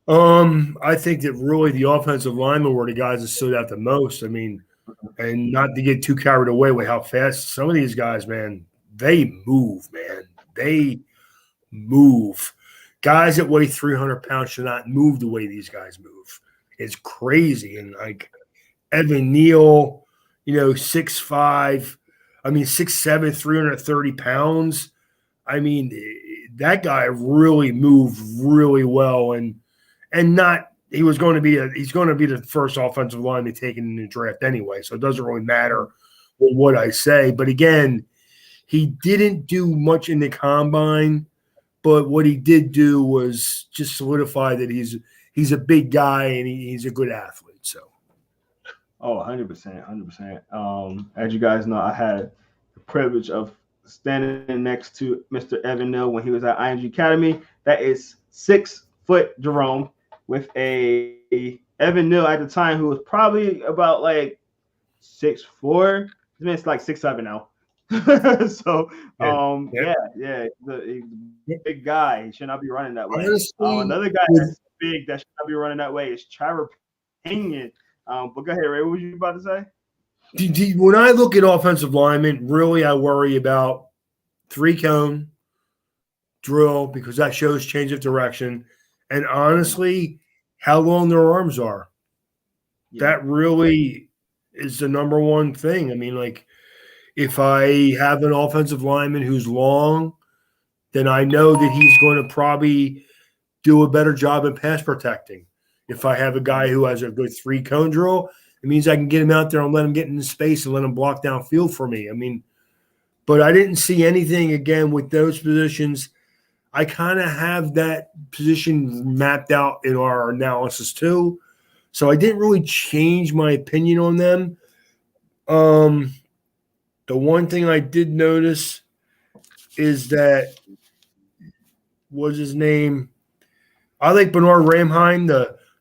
I think that really the offensive linemen were the guys that stood out the most. I mean, and not to get too carried away with how fast some of these guys, man, they move, man. They move. Guys that weigh 300 pounds should not move the way these guys move. It's crazy. And like Evan Neal, 6'5", 6'7", 330 pounds. I mean, that guy really moved really well, and he's going to be the first offensive lineman taken in the draft anyway. So it doesn't really matter what I say. But again, he didn't do much in the combine, but what he did do was just solidify that he's a big guy and he's a good athlete. So, 100%. As you guys know, I had the privilege of standing next to Mr. Evan Neal when he was at IMG Academy. That is 6 foot Jerome with a Evan Neal at the time who was probably about like 6'4". It's like 6'7" now. So, Yeah. he's a big guy. He should not be running that way. Honestly, Another guy with that's big that should not be running that way is Trevor Pinion. But go ahead, Ray. What was you about to say? when I look at offensive linemen, really I worry about 3-cone drill because that shows change of direction. And honestly, how long their arms are. Yeah. That really is the number one thing. I mean, like, if I have an offensive lineman who's long, then I know that he's going to probably do a better job in pass protecting. If I have a guy who has a good 3-cone drill, it means I can get him out there and let him get into space and let him block downfield for me. I mean, but I didn't see anything, again, with those positions. I kind of have that position mapped out in our analysis too. So I didn't really change my opinion on them. The one thing I did notice is that, what's his name? I like Bernard Ramheim,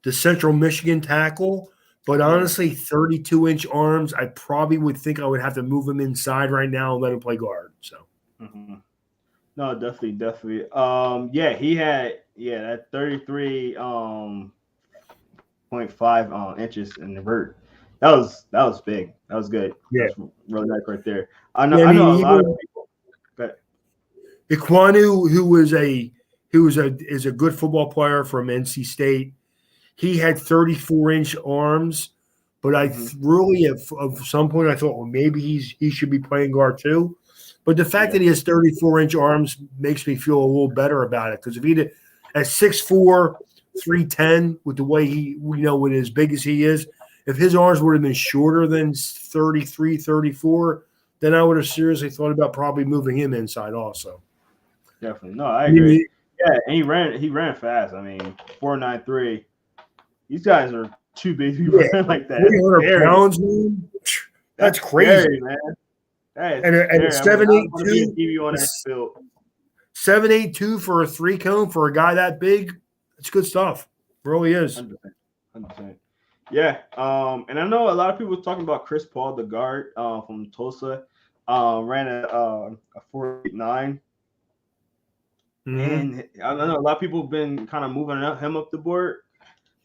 the Central Michigan tackle, but honestly, 32-inch arms, I probably would think I would have to move him inside right now and let him play guard. So, No, definitely. He had that 33.5 inches in the vert. That was big. That was good. Yeah, that's really nice right there. I know a lot of people. But Iquanu, who is a good football player from NC State, he had 34-inch arms, but I really at some point I thought, well, maybe he should be playing guard too. But the fact that he has 34-inch arms makes me feel a little better about it, because if he did at 6'4", 310, with the way with as big as he is, if his arms would have been shorter than 33, 34, then I would have seriously thought about probably moving him inside also. Definitely. No, I agree. Yeah, and he ran fast. I mean, 4.93. These guys are too big to be running like that. 300 pounds, man. That's crazy, scary, man. That and a 7'8" 7'8" for a 3-cone for a guy that big. It's good stuff. It really is. 100%. Yeah. And I know a lot of people were talking about Chris Paul, the guard from Tulsa, ran a 4.89. And I know a lot of people have been kind of moving him up the board.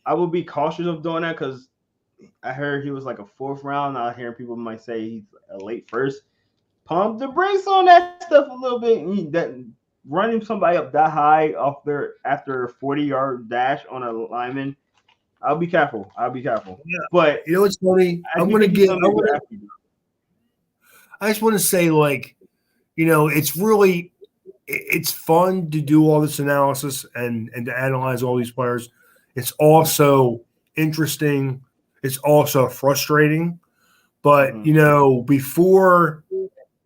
I would be cautious of doing that because I heard he was like a 4th round. I'm hearing people might say he's a late 1st. Pump the brakes on that stuff a little bit. Running somebody up that high off there after a 40-yard dash on a lineman, I'll be careful. Yeah. But you know what's funny? I just want to say, like, it's fun to do all this analysis and to analyze all these players. It's also interesting. It's also frustrating. But, before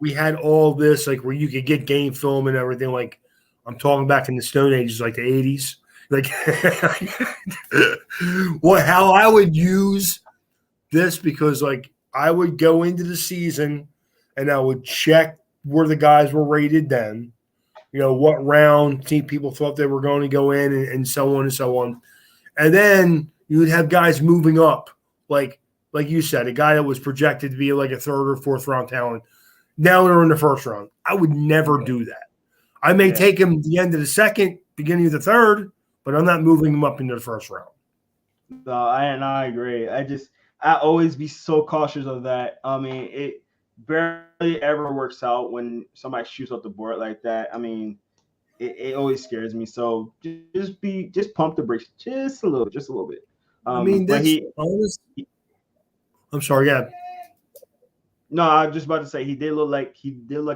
we had all this, like, where you could get game film and everything, like, I'm talking back in the Stone Ages, like the 80s. Like, how I would use this, because, like, I would go into the season and I would check where the guys were rated then, what round people thought they were going to go in, and so on and so on. And then you would have guys moving up, like you said, a guy that was projected to be like a 3rd or 4th round talent. Now they're in the 1st round. I would never do that. I may take him at the end of the 2nd, beginning of the 3rd, but I'm not moving him up into the 1st round. No, I agree. I always be so cautious of that. I mean, it barely ever works out when somebody shoots up the board like that. I mean, it always scares me. So just pump the brakes just a little bit. I'm sorry, yeah. No, I was just about to say he did look like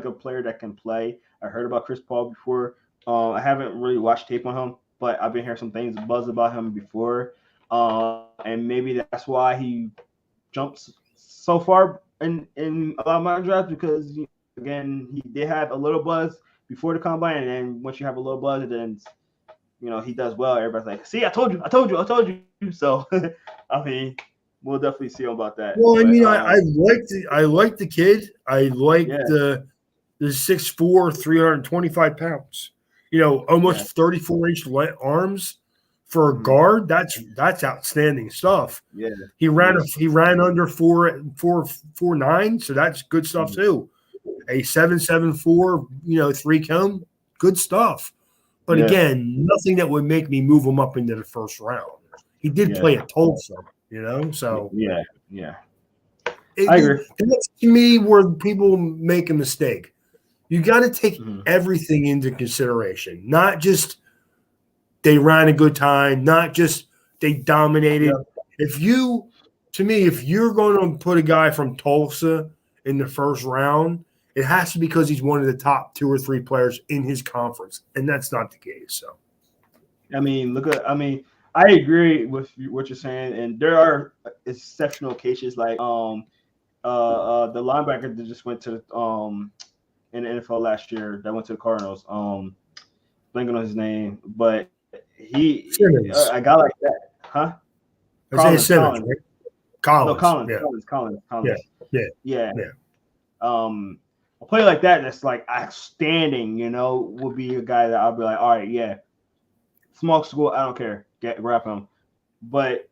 a player that can play. I heard about Chris Paul before. I haven't really watched tape on him, but I've been hearing some things buzz about him before. And maybe that's why he jumps so far in a lot of my drafts, because again, he did have a little buzz before the combine, and then once you have a little buzz, and then he does well. Everybody's like, "See, I told you." So, I mean, we'll definitely see about that. Well, I mean, I like the kid. I like the 6'4", 325 pounds. Almost 34-inch arms for a guard. That's outstanding stuff. Yeah, he ran under 4.9, so that's good stuff too. a 7.74, 3 cone, good stuff. But again, nothing that would make me move him up into the first round. He did play at Tulsa, so yeah. I agree. And that's to me where people make a mistake. You got to take everything into consideration, not just they ran a good time, not just they dominated. Yeah. If you're going to put a guy from Tulsa in the first round, it has to be because he's one of the top 2 or 3 players in his conference, and that's not the case. So, I agree with what you're saying, and there are exceptional cases like the linebacker that just went to in the NFL last year that went to the Cardinals. Blanking on his name, but a guy like that, huh? Collins. Right? Collins. Yeah. A player like that's like outstanding, would be a guy that I'll be like, all right, yeah, small school, I don't care, grab him. But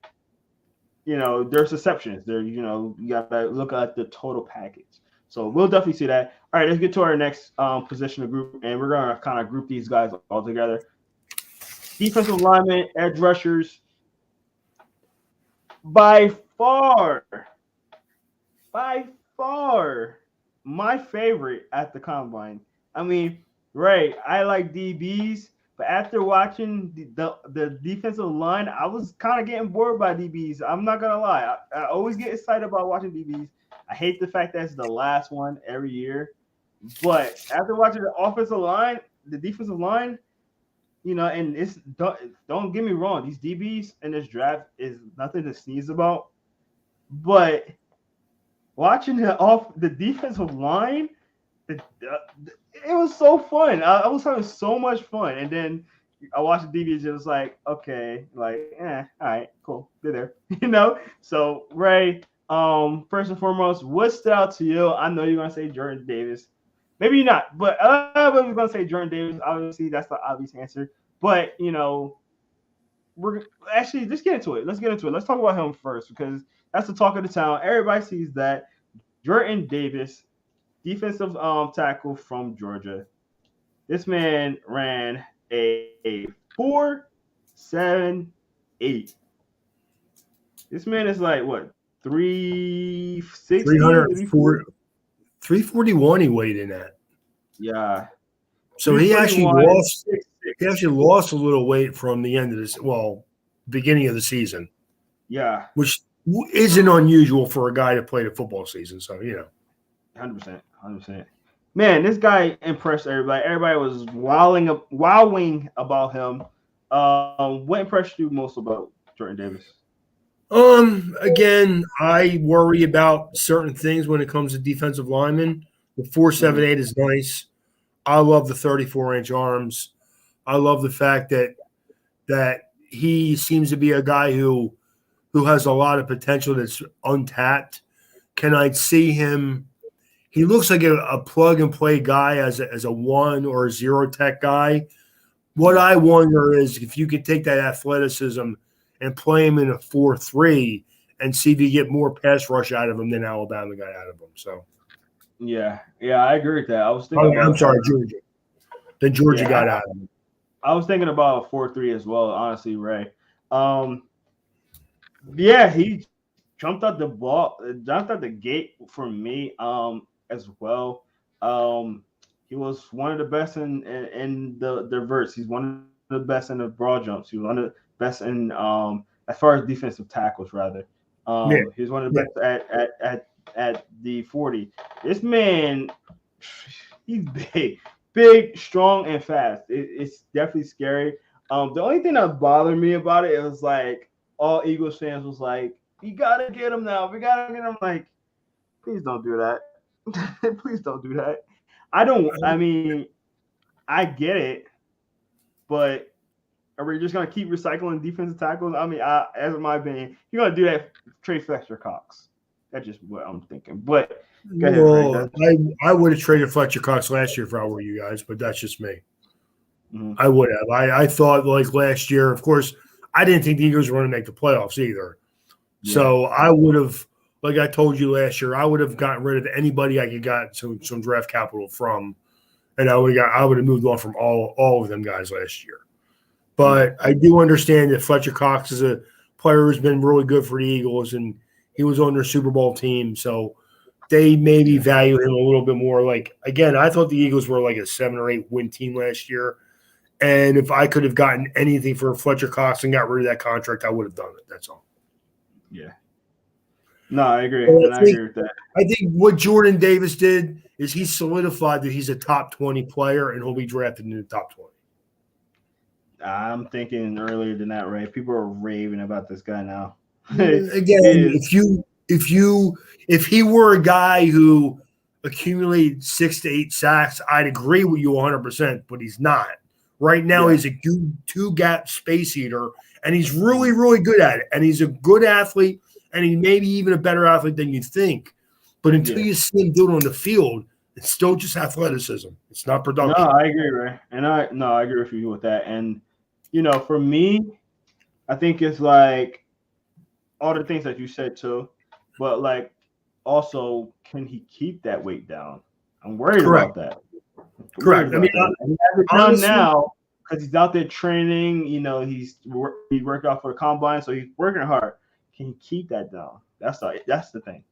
there's exceptions. There, you gotta look at the total package. So we'll definitely see that. All right, let's get to our next position of group, and we're gonna kind of group these guys all together. Defensive linemen, edge rushers. By far, my favorite at the combine. I like DBs, but after watching the defensive line, I was kind of getting bored by DBs. I'm not gonna lie. I always get excited about watching DBs. I hate the fact that it's the last one every year. But after watching the offensive line, the defensive line, and it's don't get me wrong, these DBs in this draft is nothing to sneeze about. But watching the defensive line, it was so fun. I was having so much fun. And then I watched the DBs, it was like, okay, all right, cool, they're there. So Ray, first and foremost, what stood out to you? I know you're gonna say Jordan Davis. Maybe you're not, but we're gonna say Jordan Davis. Obviously, that's the obvious answer. But we're actually let's get into it. Let's talk about him first because that's the talk of the town. Everybody sees that Jordan Davis, defensive tackle from Georgia. This man ran a 4.78. This man is like what 360, 341 he weighed in at. Yeah. So he actually lost a little weight from the end of this, beginning of the season. Yeah. Which isn't unusual for a guy to play the football season. So, 100%. Man, this guy impressed everybody. Everybody was wowing about him. What impressed you most about Jordan Davis? Again, I worry about certain things when it comes to defensive linemen. The 4.78 is nice. I love the 34-inch arms. I love the fact that he seems to be a guy who has a lot of potential that's untapped. Can I see him? He looks like a plug-and-play guy as a 1 or a 0 tech guy. What I wonder is if you could take that athleticism and play him in a 4.3 and see if you get more pass rush out of him than Alabama got out of him. So, yeah, I agree with that. I was thinking. I'm sorry, Georgia. Then Georgia got out of him. I was thinking about a 4.3 as well. Honestly, Ray. He jumped out the gate for me. As well. He was one of the best in the verts. He's one of the best in the broad jumps. He was one of the best in as far as defensive tackles, rather. He was one of the best at the 40. This man, he's big, strong, and fast. It's definitely scary. The only thing that bothered me about it was like all Eagles fans was like, "We gotta get him now. We gotta get him." Like, please don't do that. Please don't do that. I get it, but are we just gonna keep recycling defensive tackles? As my opinion, you're gonna do that. Trade Fletcher Cox. That's just what I'm thinking. But go ahead, I would have traded Fletcher Cox last year if I were you guys, but that's just me. Mm-hmm. I would have. I thought like last year. Of course, I didn't think the Eagles were going to make the playoffs either. Yeah. So I would have like I told you last year, I would have gotten rid of anybody I could got some draft capital from, and I would have moved on from all of them guys last year. But I do understand that Fletcher Cox is a player who's been really good for the Eagles, and he was on their Super Bowl team, so they maybe value him a little bit more. Like, again, I thought the Eagles were like a 7 or 8 win team last year, and if I could have gotten anything for Fletcher Cox and got rid of that contract, I would have done it. That's all. Yeah. No, I agree. I agree with that. I think what Jordan Davis did is he solidified that he's a top 20 player and he'll be drafted in the top 20. I'm thinking earlier than that, Ray. People are raving about this guy now. Again, if he were a guy who accumulated 6 to 8 sacks, I'd agree with you 100%, but he's not. Right now, he's a good 2-gap space eater, and he's really, really good at it. And he's a good athlete, and he may be even a better athlete than you think. But until you see him do it on the field, it's still just athleticism. It's not production. No, I agree, Ray. And I agree with you with that. And, for me, I think it's like all the things that you said too, but like also, can he keep that weight down? I'm worried about that. Correct. I mean, he has it done now because he's out there training. He worked out for the combine, so he's working hard. Can he keep that down? That's the thing.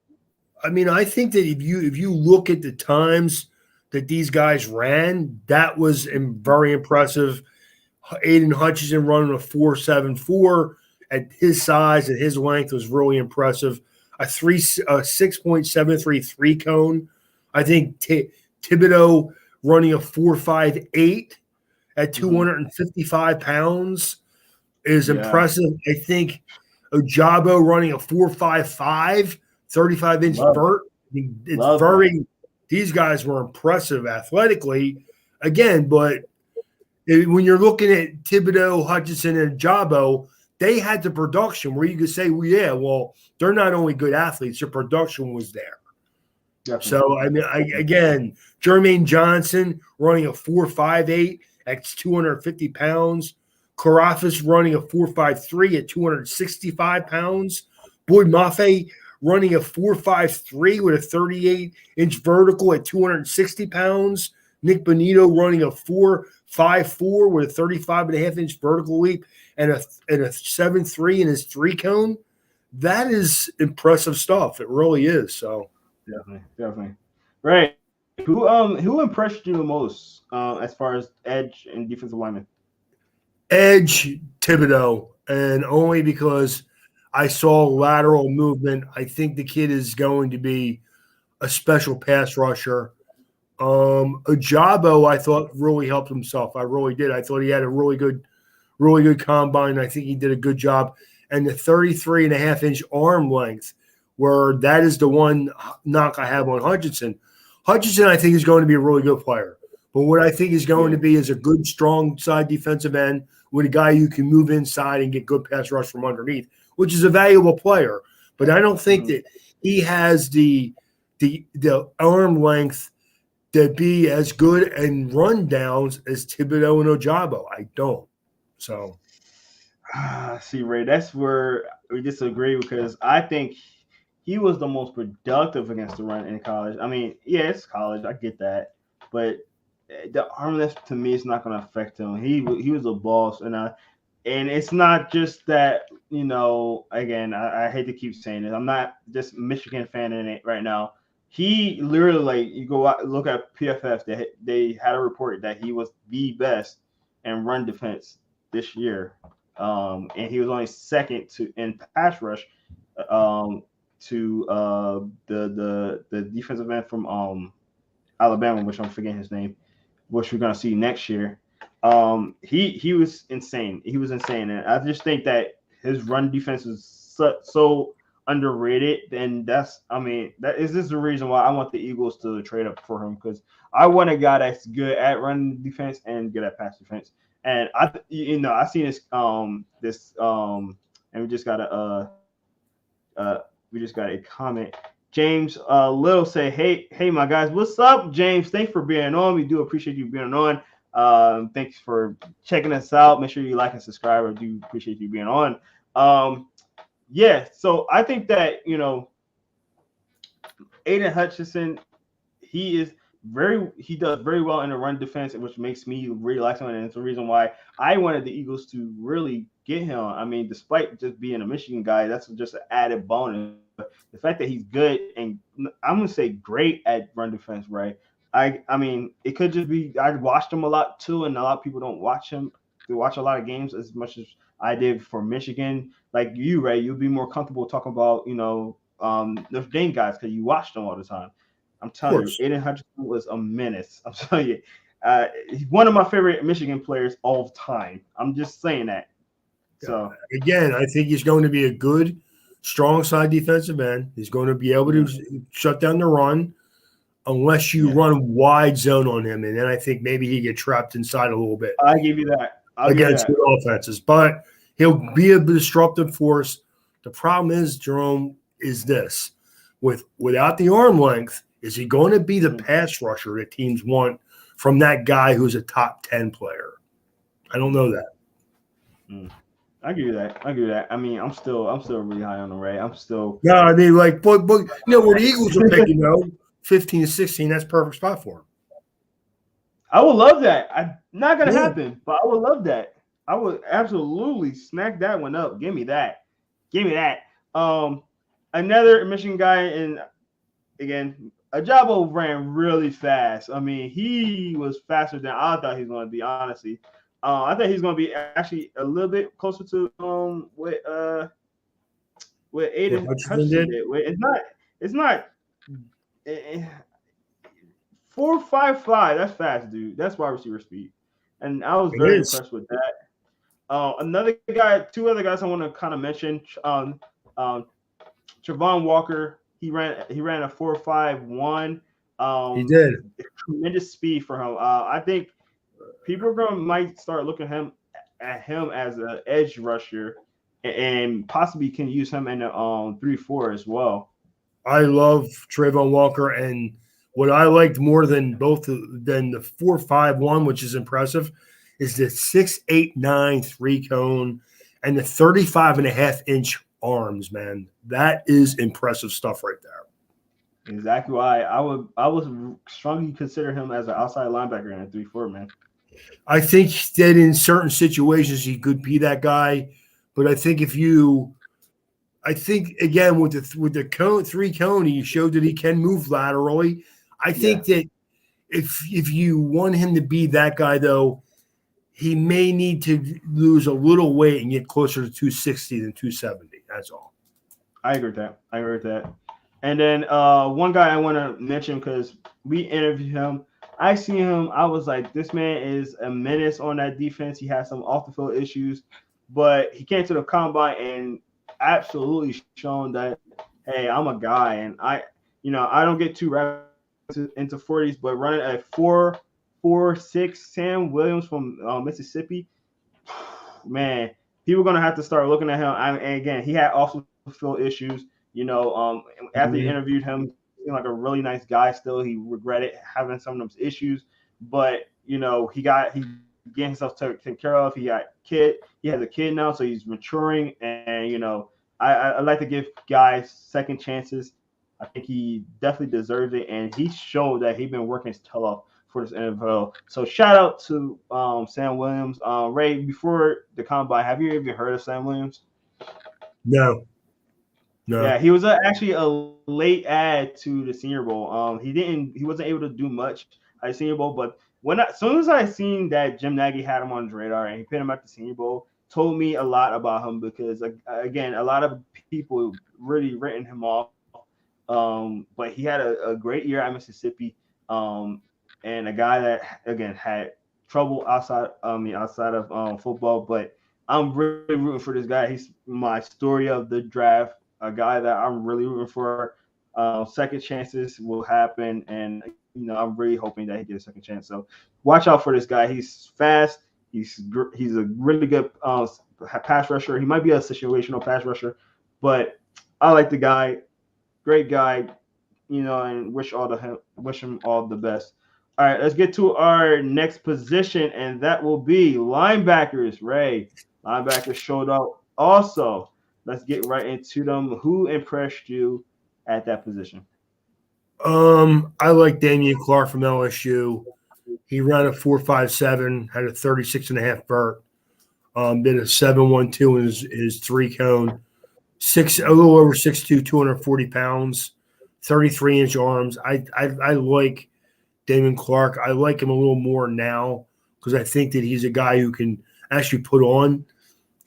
I mean, I think that if you look at the times that these guys ran, that was very impressive. Aiden Hutchinson running a 4.74 at his size and his length was really impressive. A 6.73 3 cone. I think Thibodeau running a 4.58 at 255 pounds is impressive. I think Ojabo running a 4.55, 35-inch vert. These guys were impressive athletically. Again, but when you're looking at Thibodeau, Hutchinson, and Ojabo, they had the production where you could say, well, they're not only good athletes, their production was there. Definitely. So, I mean, again, Jermaine Johnson running a 4.58 at 250 pounds. Karafis running a 4.53 at 265 pounds. Boyd Mafe running a 4.53 with a 38-inch vertical at 260 pounds. Nick Bonito running a 4.54 with a 35.5-inch vertical leap and a 7.3 in his 3 cone. That is impressive stuff. It really is. So definitely. Right. Who impressed you the most as far as edge and defensive lineman? Edge, Thibodeau, and only because I saw lateral movement. I think the kid is going to be a special pass rusher. Ojabo, I thought, really helped himself. I really did. I thought he had a really good combine. I think he did a good job. And the 33.5-inch arm length, where that is the one knock I have on Hutchinson. Hutchinson, I think, is going to be a really good player. But what I think he's going to be is a good, strong side defensive end with a guy you can move inside and get good pass rush from underneath, which is a valuable player. But I don't think that he has the arm length to be as good and run downs as Thibodeau and Ojabo. I don't. So, see, Ray, that's where we disagree because I think he was the most productive against the run in college. I mean, it's college. I get that. But the arm lift, to me, is not going to affect him. He was a boss. And it's not just that, again, I hate to keep saying it. I'm not just Michigan fan in it right now. He literally, you go out, look at PFF, they had a report that he was the best in run defense this year. And he was only second in pass rush to the defensive end from Alabama, which I'm forgetting his name, which we're gonna see next year. He was insane. He was insane, and I just think that his run defense is so underrated. And that is this the reason why I want the Eagles to trade up for him, because I want a guy that's good at run defense and good at pass defense. And I seen this and we just got a comment. James Little say, hey my guys, what's up, James? Thanks for being on. We do appreciate you being on. Thanks for checking us out. Make sure you like and subscribe. I do appreciate you being on. So I think that Aiden Hutchinson, he does very well in the run defense, which makes me really like him, and it's the reason why I wanted the Eagles to really get him. I mean, despite just being a Michigan guy, that's just an added bonus. But the fact that he's good and I'm gonna say great at run defense, right? I mean, it could just be I watched him a lot too, and a lot of people don't watch him. They watch a lot of games as much as I did for Michigan. Like you, Ray, you'd be more comfortable talking about Notre Dame guys because you watched them all the time. I'm telling you, Aiden Hutchinson was a menace. I'm telling you, he's one of my favorite Michigan players of time. I'm just saying that. So again, I think he's going to be a good, strong side defensive end. He's going to be able to shut down the run, unless you run wide zone on him, and then I think maybe he get trapped inside a little bit. I give you that against good offenses, but he'll be a disruptive force. The problem is, Jerome, is this without the arm length. Is he going to be the pass rusher that teams want from that guy who's a top 10 player? I don't know that. I give you that. I mean, I'm still really high on the Ray. I'm still. Yeah, I mean, like, but where the Eagles are picking, 15 to 16, that's perfect spot for him. I would love that. Not gonna happen, but I would love that. I would absolutely snack that one up. Give me that. Another Michigan guy, and again, Ajabo ran really fast. I mean, he was faster than I thought he was going to be, honestly. I thought he was going to be actually a little bit closer to what Aiden Hutchinson did. It's not 4.55. That's fast, dude. That's wide receiver speed. And I was very impressed with that. Another guy, two other guys I want to kind of mention. Travon Walker. He ran a 4.51. He did. Tremendous speed for him. I think people might start looking at him as an edge rusher, and possibly can use him in the 3-4 as well. I love Travon Walker, and what I liked more than the 4.51, which is impressive, is the 6'8", 3 cone and the 35.5-inch arms, man. That is impressive stuff right there. Exactly why I would strongly consider him as an outside linebacker in a 3-4, man. I think that in certain situations he could be that guy, but I think again with the cone, 3 cone, he showed that he can move laterally. I think that if you want him to be that guy, though, he may need to lose a little weight and get closer to 260 than 270. That's all. I agree with that. And then one guy I want to mention because we interviewed him. I see him. I was like, this man is a menace on that defense. He has some off the field issues, but he came to the combine and absolutely shown that, hey, I'm a guy, and I don't get too wrapped into 40s, but running a 4.46 Sam Williams from Mississippi, man, people are gonna have to start looking at him. And again, he had off the field issues. After he interviewed him, he seemed like a really nice guy. Still, he regretted having some of those issues, but he getting himself taken care of. He has a kid now, so he's maturing, and I like to give guys second chances. I think he definitely deserves it, and he showed that he's been working his tail off for this NFL. So shout out to Sam Williams. Ray, before the combine, have you ever heard of Sam Williams? No. Yeah, he was actually a late add to the Senior Bowl. He wasn't able to do much at the Senior Bowl, but as soon as I seen that Jim Nagy had him on his radar and he put him at the Senior Bowl, told me a lot about him because again, a lot of people really written him off. But he had a great year at Mississippi, and a guy that again had trouble outside of football. But I'm really rooting for this guy. He's my story of the draft. A guy that I'm really rooting for. Second chances will happen, and I'm really hoping that he gets a second chance. So watch out for this guy. He's fast. He's a really good pass rusher. He might be a situational pass rusher, but I like the guy. Great guy, and wish him all the best. All right, let's get to our next position, and that will be linebackers. Ray, linebackers showed up also. Let's get right into them. Who impressed you at that position? I like Damian Clark from LSU. He ran a 4.57, had a 36.5 vert. Did a 7.12 in his 3-cone. A little over 6'2", 240 pounds, 33-inch arms. I like Damon Clark. I like him a little more now because I think that he's a guy who can actually put on.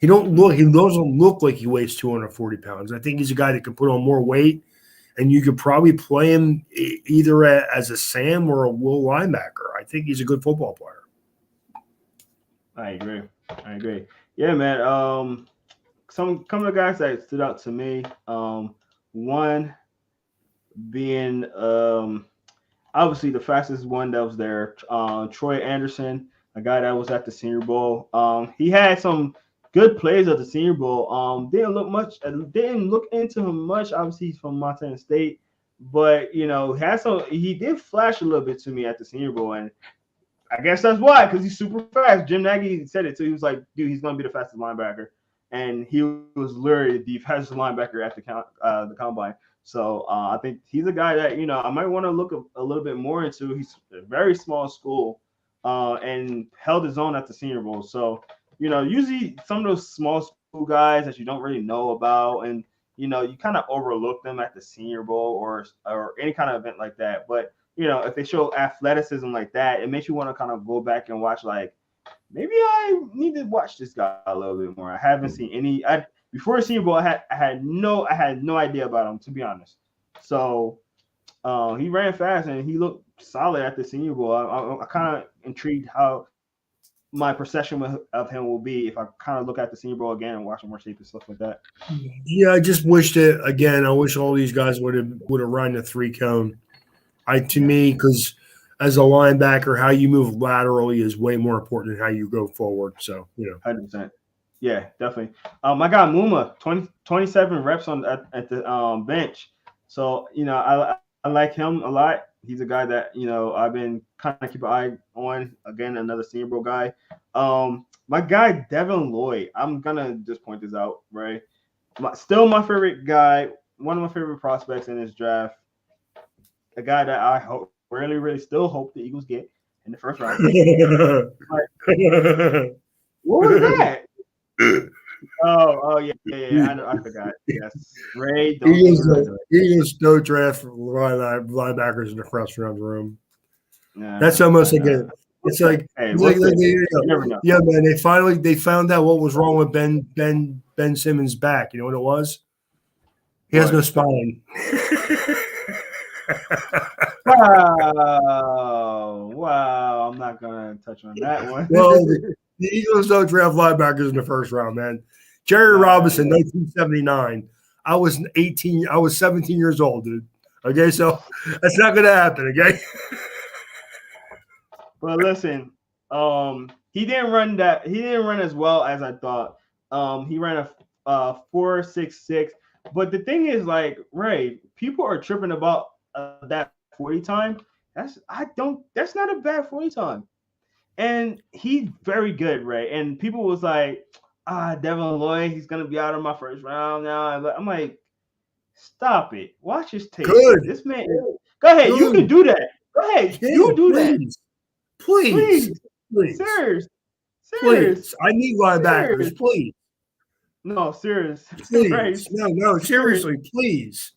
He doesn't look like he weighs 240 pounds. I think he's a guy that can put on more weight, and you could probably play him either as a Sam or a Will linebacker. I think he's a good football player. I agree. Yeah, man. Some couple of guys that stood out to me. One being obviously the fastest one that was there, Troy Anderson, a guy that was at the Senior Bowl. He had some good plays at the Senior Bowl. Didn't look into him much. Obviously, he's from Montana State, but he did flash a little bit to me at the Senior Bowl, and I guess that's why, because he's super fast. Jim Nagy said it too. He was like, dude, he's going to be the fastest linebacker. And he was literally the fastest linebacker at the combine. So I think he's a guy that, I might want to look a little bit more into. He's a very small school and held his own at the Senior Bowl. So, usually some of those small school guys that you don't really know about and, you kind of overlook them at the Senior Bowl or any kind of event like that. But, if they show athleticism like that, it makes you want to kind of go back and watch, like, maybe I need to watch this guy a little bit more. I haven't seen any. Before the Senior Bowl, I had no idea about him, to be honest. So he ran fast and he looked solid at the Senior Bowl. I kind of intrigued how my perception of him will be if I kind of look at the Senior Bowl again and watch more tape and stuff like that. Yeah, I just wished it again. I wish all these guys would have run the 3-cone. Because as a linebacker, how you move laterally is way more important than how you go forward. So, 100%. Yeah, definitely. I got Muma, 27 reps at the bench. So, I like him a lot. He's a guy that, I've been kind of keep an eye on. Again, another Senior Bowl guy. My guy, Devon Lloyd, I'm going to just point this out, right? Still my favorite guy, one of my favorite prospects in this draft. A guy that I really still hope the Eagles get in the first round. What was that? Oh yeah. I forgot. Yes, Ray. Eagles don't draft linebackers in the first round room. That's almost like it's like, yeah, man. They found out what was wrong with Ben Simmons' back. You know what it was? He has no spine. Wow. I'm not gonna touch on that one. Well, the Eagles don't draft linebackers in the first round, man. Jerry Robinson, 1979. I was 17 years old, dude. Okay, so that's not gonna happen, okay? But listen, he didn't run as well as I thought. He ran a 4.66. But the thing is, like, Ray, people are tripping about that 40 time. That's not a bad 40 time. And he's very good, Ray. And people was like, Devon Lloyd, he's gonna be out of my first round now. I'm like, stop it. Watch his tape. Good. This man, go ahead. Good. You can do that. Go ahead. Yeah, you do that. Please. Serious. Please. I need linebackers, serious. Please. No, serious. Please. Right. No, seriously, please.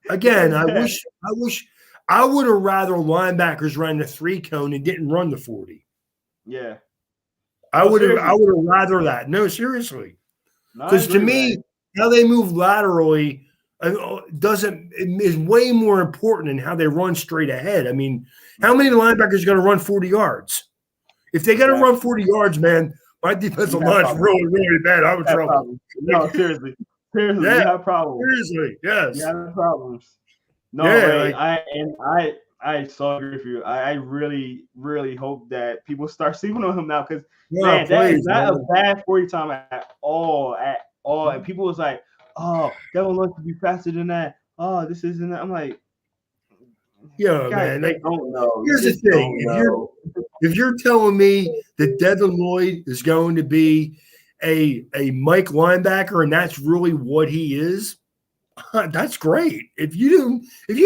Again, I wish I would have rather linebackers ran the 3-cone and didn't run the 40. Yeah. I would have rather that. No, seriously. Because to me, how they move laterally is way more important than how they run straight ahead. I mean, how many linebackers are going to run 40 yards? If they got to run 40 yards, man, my defensive line's really, really bad. I'm in trouble. No, seriously. Yeah. You have problems. Seriously, yes. You have problems. No, Ray, I so agree with you. I really, really hope that people start sleeping on him now because that is not a bad 40 time at all. And people was like, Devon Lloyd could be faster than that. Oh, this isn't that. I'm like, man. Don't know. Here's the thing. If you're telling me that Devon Lloyd is going to be a Mike linebacker and that's really what he is, That's great. If you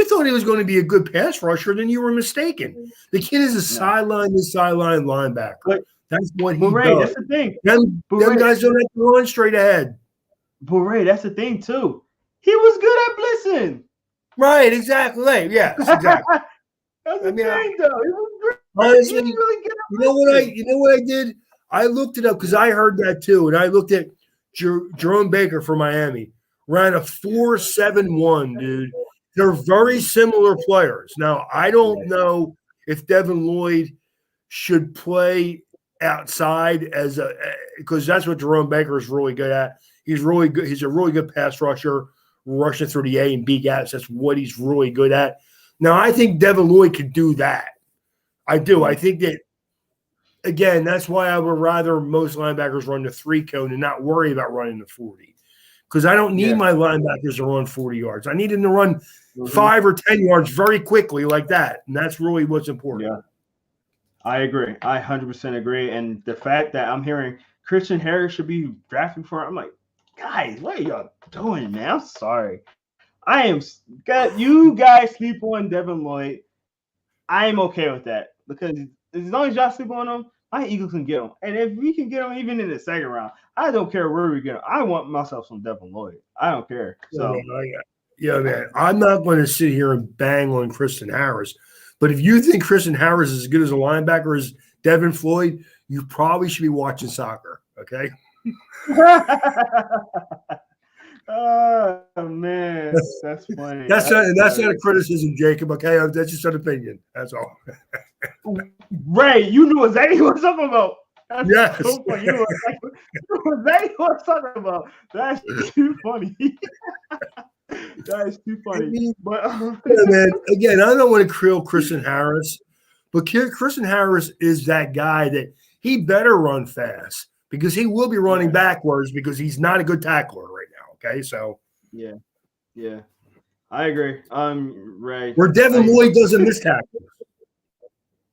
thought he was going to be a good pass rusher, then you were mistaken. The kid is a sideline to sideline linebacker. But, that's what he Ray, does. That's the thing. Them guys don't have to run straight ahead. But Ray, that's the thing too. He was good at blitzing. Right, exactly. Yes, exactly. That's the thing, though. He was great. Honestly, He really good at you know what I did? I looked it up because I heard that too, and I looked at Jerome Baker for Miami. Ran a 4.71, dude. They're very similar players. Now, I don't know if Devon Lloyd should play outside because that's what Jerome Baker is really good at. He's really good. He's a really good pass rusher, rushing through the A and B gaps. That's what he's really good at. Now, I think Devon Lloyd could do that. I do. I think that, again, that's why I would rather most linebackers run the 3 cone and not worry about running the 40. Because I don't need my linebackers to run 40 yards. I need them to run 5 or 10 yards very quickly like that. And that's really what's important. Yeah, I agree. I 100% agree. And the fact that I'm hearing Christian Harris should be drafting for him, I'm like, guys, what are y'all doing, man? I'm sorry. You guys sleep on Devon Lloyd. I am okay with that because as long as y'all sleep on him, my Eagles can get him. And if we can get him even in the second round, I don't care where we get him. I want myself some Devon Lloyd. I don't care. So, man. I'm not going to sit here and bang on Kristen Harris. But if you think Kristen Harris is as good as a linebacker as Devon Lloyd, you probably should be watching soccer. Okay. Oh man, that's funny. That's not a criticism, Jacob. Okay, that's just an opinion. That's all. Ray, you knew exactly what I'm talking about. That's yes. So funny. You knew exactly what I'm talking about. That's too funny. That is too funny. But man, again, I don't want to krill Kristen Harris, but Kristen Harris is that guy that he better run fast because he will be running backwards because he's not a good tackler right now. Okay, so yeah, I agree. Ray. Where Devon Lloyd doesn't miss tackles.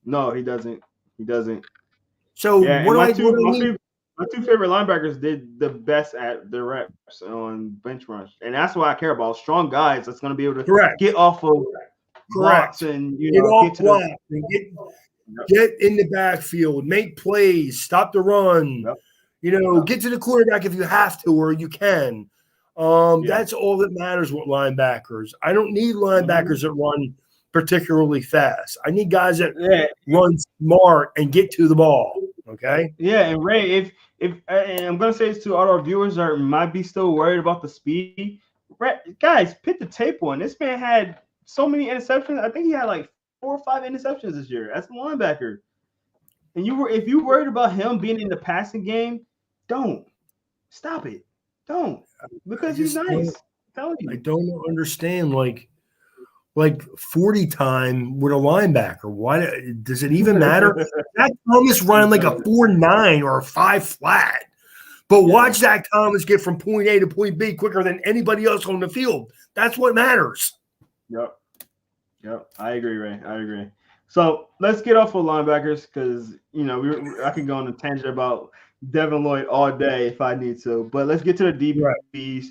No, he doesn't. He doesn't. So my two favorite linebackers did the best at the reps on bench rush, and that's what I care about. Strong guys that's going to be able to get off of blocks and get in the backfield, make plays, stop the run. Yep. Get to the quarterback if you have to or you can. That's all that matters with linebackers. I don't need linebackers that run particularly fast. I need guys that run smart and get to the ball. Okay. Yeah, and Ray, if and I'm gonna say this to all our viewers that might be still worried about the speed, Ray, guys, put the tape on. This man had so many interceptions. I think he had like 4 or 5 interceptions this year as a linebacker. And if you worried about him being in the passing game, don't stop it. Don't because he's nice. I don't understand like 40 time with a linebacker. Why does it even matter? Zach Thomas running like a 4.9 or a 5 flat. But watch Zach Thomas get from point A to point B quicker than anybody else on the field. That's what matters. Yep. I agree, Ray. I agree. So let's get off of linebackers because I can go on a tangent about Devon Lloyd all day if I need to. But let's get to the DBs. Right.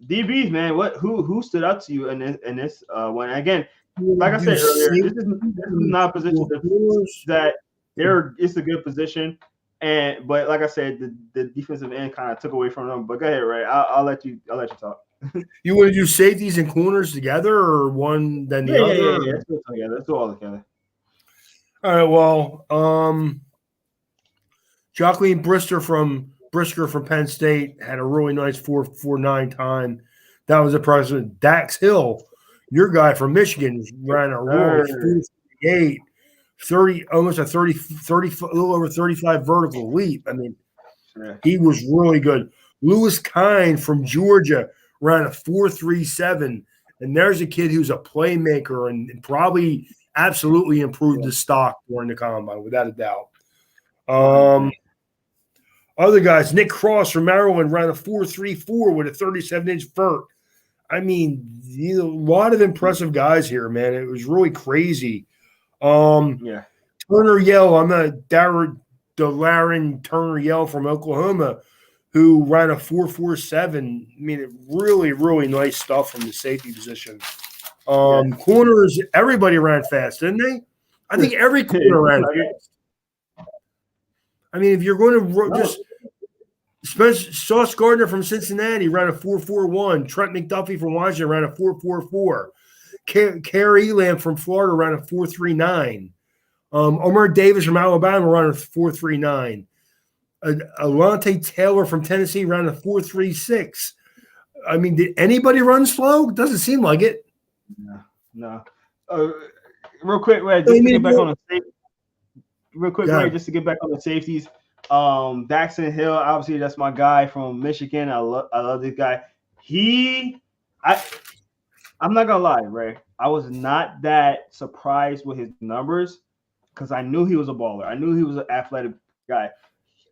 DBs, man, who stood out to you in this one? Again, like I said earlier, this is not a position that it's a good position, but like I said, the defensive end kind of took away from them. But go ahead, Ray. I'll let you talk. You want to do safeties and corners together, or one then the other? Yeah. Let's do it together. Let's do all together. All right. Well, Jacqueline Brisker from Penn State had a really nice 4.49 time. That was impressive. Dax Hill, your guy from Michigan, ran a really 30, almost a 30, a little over 35 vertical leap. I mean, he was really good. Lewis Kine from Georgia ran a 4.37, and there's a kid who's a playmaker and probably absolutely improved his stock during the combine, without a doubt. Other guys, Nick Cross from Maryland ran a 4.34 with a 37-inch vert. I mean, a lot of impressive guys here, man. It was really crazy. Turner Yell, I'm not Darren Turner Yell from Oklahoma, who ran a 4.47. I mean, really, really nice stuff from the safety position. Corners, everybody ran fast, didn't they? I think every corner ran fast. I mean, if you're going to Sauce Gardner from Cincinnati ran a 4.41. Trent McDuffie from Washington ran a 4.44. Kerry Elam from Florida ran a 4.39. Omar Davis from Alabama ran a 4.39. Alante Taylor from Tennessee ran a 4.36. I mean, did anybody run slow? Doesn't seem like it. No. Real quick, Ray, just to get back on the safety. Real quick, Ray, just to get back on the safeties. Daxton Hill, obviously, that's my guy from Michigan. I love this guy. I'm not gonna lie, Ray. I was not that surprised with his numbers because I knew he was a baller. I knew he was an athletic guy.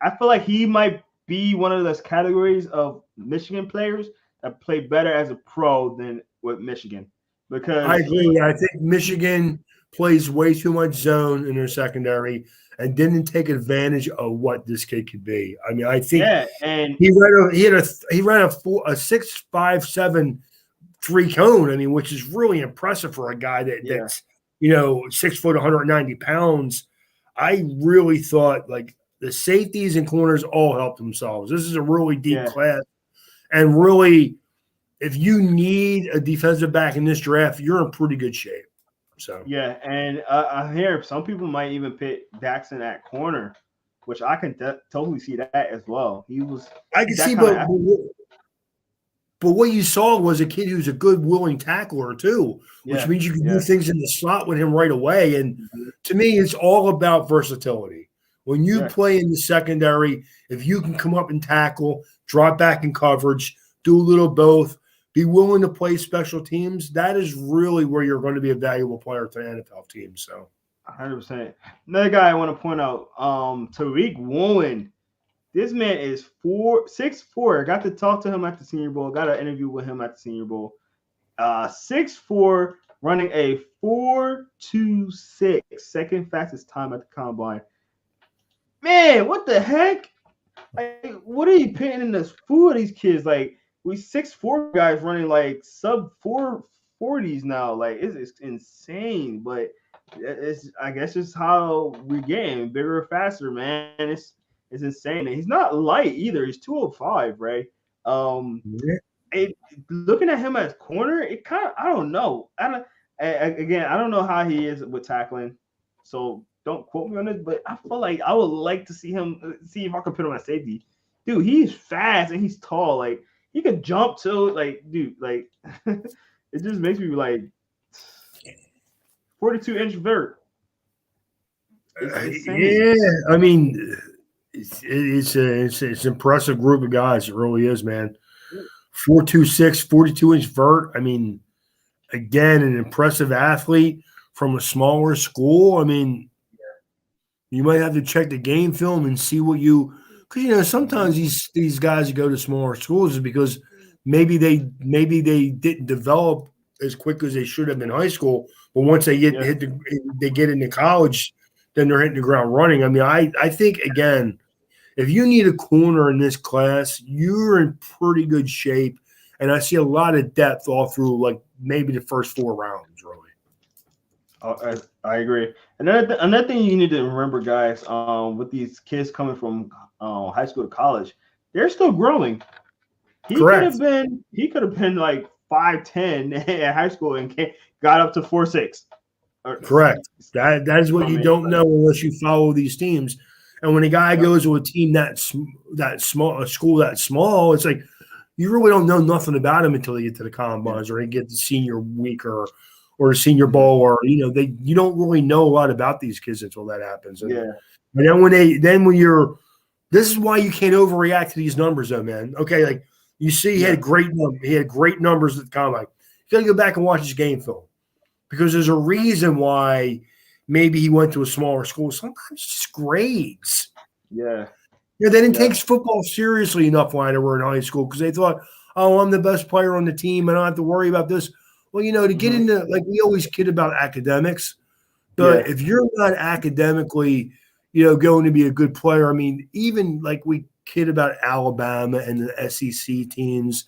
I feel like he might be one of those categories of Michigan players that play better as a pro than with Michigan. Because I agree. I think Michigan plays way too much zone in their secondary and didn't take advantage of what this kid could be. I mean, I think and he ran a 6.57 3 cone. I mean, which is really impressive for a guy that's 6 foot, 190 pounds. I really thought like the safeties and corners all helped themselves. This is a really deep class, and really, if you need a defensive back in this draft, you're in pretty good shape. So and I hear some people might even pick Daxton at corner, which I can totally see that as well. I can see, but what you saw was a kid who's a good, willing tackler too, which means you can do things in the slot with him right away. And to me, it's all about versatility. When you play in the secondary, if you can come up and tackle, drop back in coverage, do a little both, be willing to play special teams, that is really where you're going to be a valuable player to the NFL team. So 100%. Another guy I want to point out, Tariq Woolen. This man is 6'4". I got to talk to him at the Senior Bowl. Got an interview with him at the Senior Bowl. 6'4", running a 4.26, second fastest time at the combine. Man, what the heck? Like, what are you putting in this food of these kids? Like, we 6'4" guys running like sub 440s now. Like, it's insane. But I guess it's how we're getting bigger, faster, man. It's insane. And he's not light either. He's 205, right? Looking at him as corner, it kind of, I don't know. I don't know how he is with tackling. So don't quote me on this, but I feel like I would like to see if I can put him at safety. Dude, he's fast and he's tall. Like, he could jump too. Like, dude, like it just makes me like 42-inch vert. I mean, it's an impressive group of guys. It really is, man. 4.26, 42-inch vert. I mean, again, an impressive athlete from a smaller school. I mean, you might have to check the game film and see what because sometimes these guys who go to smaller schools is because maybe they didn't develop as quick as they should have in high school, but once they get into college, then they're hitting the ground running. I mean, I think again, if you need a corner in this class, you're in pretty good shape, and I see a lot of depth all through like maybe the first 4 rounds, really. I agree. Another thing you need to remember, guys, with these kids coming from high school to college, they're still growing. He could have been like 5'10" at high school and got up to 4'6". Correct. That is what you don't know unless you follow these teams. And when a guy goes to a team that small, a school that small, it's like you really don't know nothing about him until they get to the combines or they get to senior week or senior bowl, or you don't really know a lot about these kids until that happens. And then this is why you can't overreact to these numbers, though, man. Okay, like you see, he had great numbers at the combine. You got to go back and watch his game film because there's a reason why maybe he went to a smaller school. Sometimes it's just grades. Yeah. They didn't take football seriously enough when they were in high school because they thought, oh, I'm the best player on the team and I don't have to worry about this. Well, to get into, like, we always kid about academics, but if you're not academically, going to be a good player, I mean, even like we kid about Alabama and the SEC teams.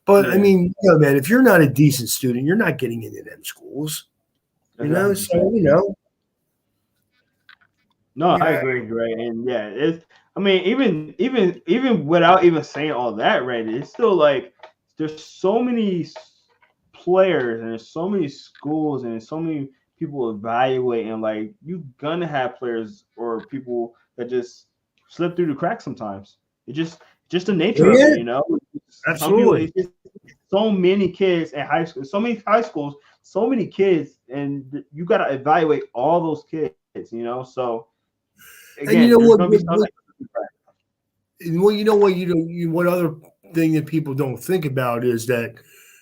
But, I mean, man, if you're not a decent student, you're not getting into them schools. You know? So, No, I agree, right? And yeah, it's. I mean, even without even saying all that, right? It's still like there's so many players and there's so many schools and there's so many people evaluating. Like you're gonna have players or people that just slip through the cracks sometimes. It just the nature of it, you know. Absolutely. Some people, so many kids in high school, so many high schools, so many kids, and you got to evaluate all those kids, you know. So again, and you know what? What other thing that people don't think about is that,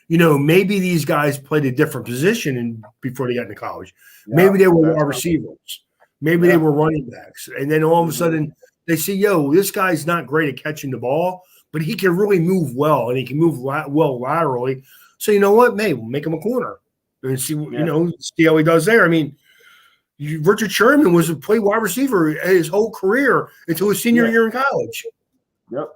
you know, maybe these guys played a different position before they got into college. Maybe they were wide receivers. Maybe they were running backs, and then all of a sudden they see, yo, this guy's not great at catching the ball, but he can really move well, and he can move well laterally. So you know what? We'll make him a corner and see, see how he does there. I mean, Richard Sherman was a play wide receiver his whole career until his senior year in college. Yep.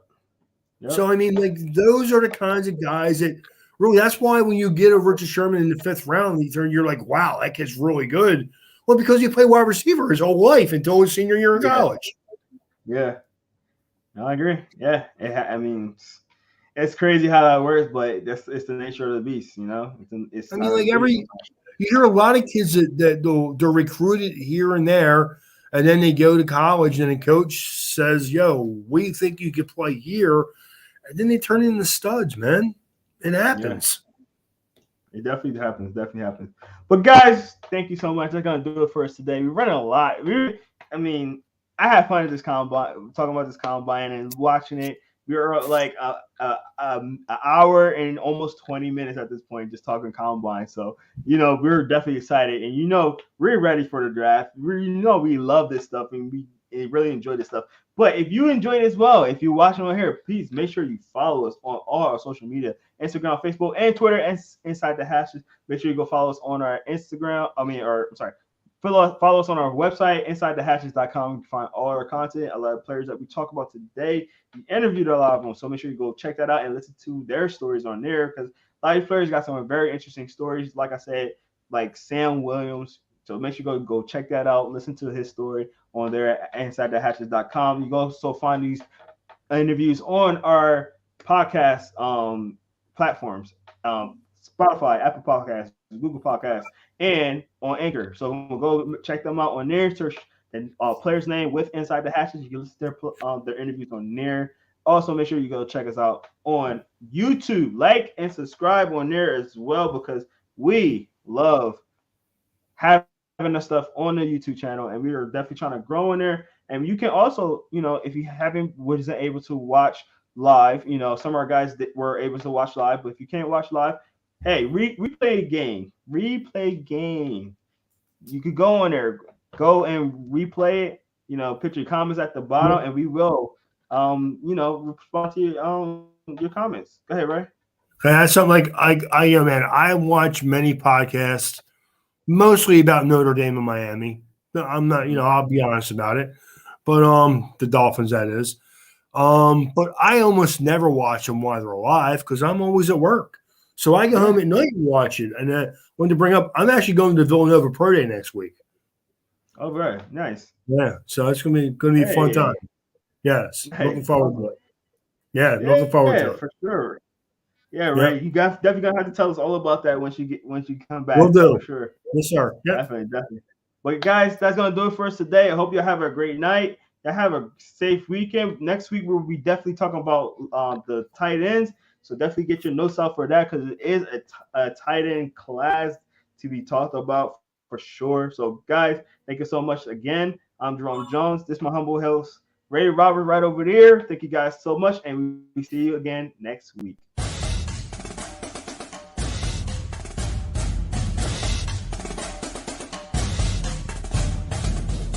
So I mean, like those are the kinds of guys that really. That's why when you get a Richard Sherman in the 5th round, you're like, wow, that kid's really good. Well, because he played wide receiver his whole life until his senior year in college. Yeah. No, I agree. Yeah. I mean, it's crazy how that works, but it's the nature of the beast, you know. It's I mean, like you hear a lot of kids that they're recruited here and there, and then they go to college, and the coach says, "Yo, we think you could play here," and then they turn into studs, man. It happens. Yeah. It definitely happens. But guys, thank you so much. That's gonna do it for us today. We're running a lot. I had fun at this combine, talking about this combine and watching it. We were like an hour and almost 20 minutes at this point just talking combine. So, you know, we're definitely excited. And, you know, we're ready for the draft. We love this stuff and we really enjoy this stuff. But if you enjoy it as well, if you're watching on here, please make sure you follow us on all our social media, Instagram, Facebook, and Twitter, and Inside the Hashes. Make sure you go follow us on our Instagram. Follow us on our website, InsideTheHashes.com. You can find all our content, a lot of players that we talk about today. We interviewed a lot of them, so make sure you go check that out and listen to their stories on there because a lot of players got some very interesting stories. Like I said, like Sam Williams. So make sure you go check that out. Listen to his story on there at InsideTheHashes.com. You can also find these interviews on our podcast platforms, Spotify, Apple Podcasts, Google Podcasts, and on Anchor. So we'll go check them out on there. Search the player's name with Inside the Hashes. You can listen to their interviews on there. Also, make sure you go check us out on YouTube. Like and subscribe on there as well because we love having the stuff on the YouTube channel, and we are definitely trying to grow in there. And you can also, you know, if you wasn't able to watch live, you know, some of our guys that were able to watch live, but if you can't watch live, hey, replay game. You could go on there, go and replay it. You know, put your comments at the bottom, and we will, respond to your comments. Go ahead, Ray. That's something like I watch many podcasts, mostly about Notre Dame and Miami. I'm not, I'll be honest about it, but the Dolphins, that is. But I almost never watch them while they're live because I'm always at work. So I go home at night and watch it. And I wanted to bring up, I'm actually going to Villanova Pro Day next week. Oh, very nice. Yeah, so it's going to be a fun time. Yes, looking forward to it. Yeah, looking forward to it for sure. Yeah, right. You guys definitely gonna have to tell us all about that once you come back. We'll do. For sure. Yes, sir. Yep. Definitely. But guys, that's gonna do it for us today. I hope you have a great night. Y'all have a safe weekend. Next week we'll be definitely talking about the tight ends. So definitely get your notes out for that because it is a tight end class to be talked about for sure. So guys, thank you so much again. I'm Jerome Jones. This is my humble host, Ray Roberts, right over there. Thank you guys so much, and we see you again next week.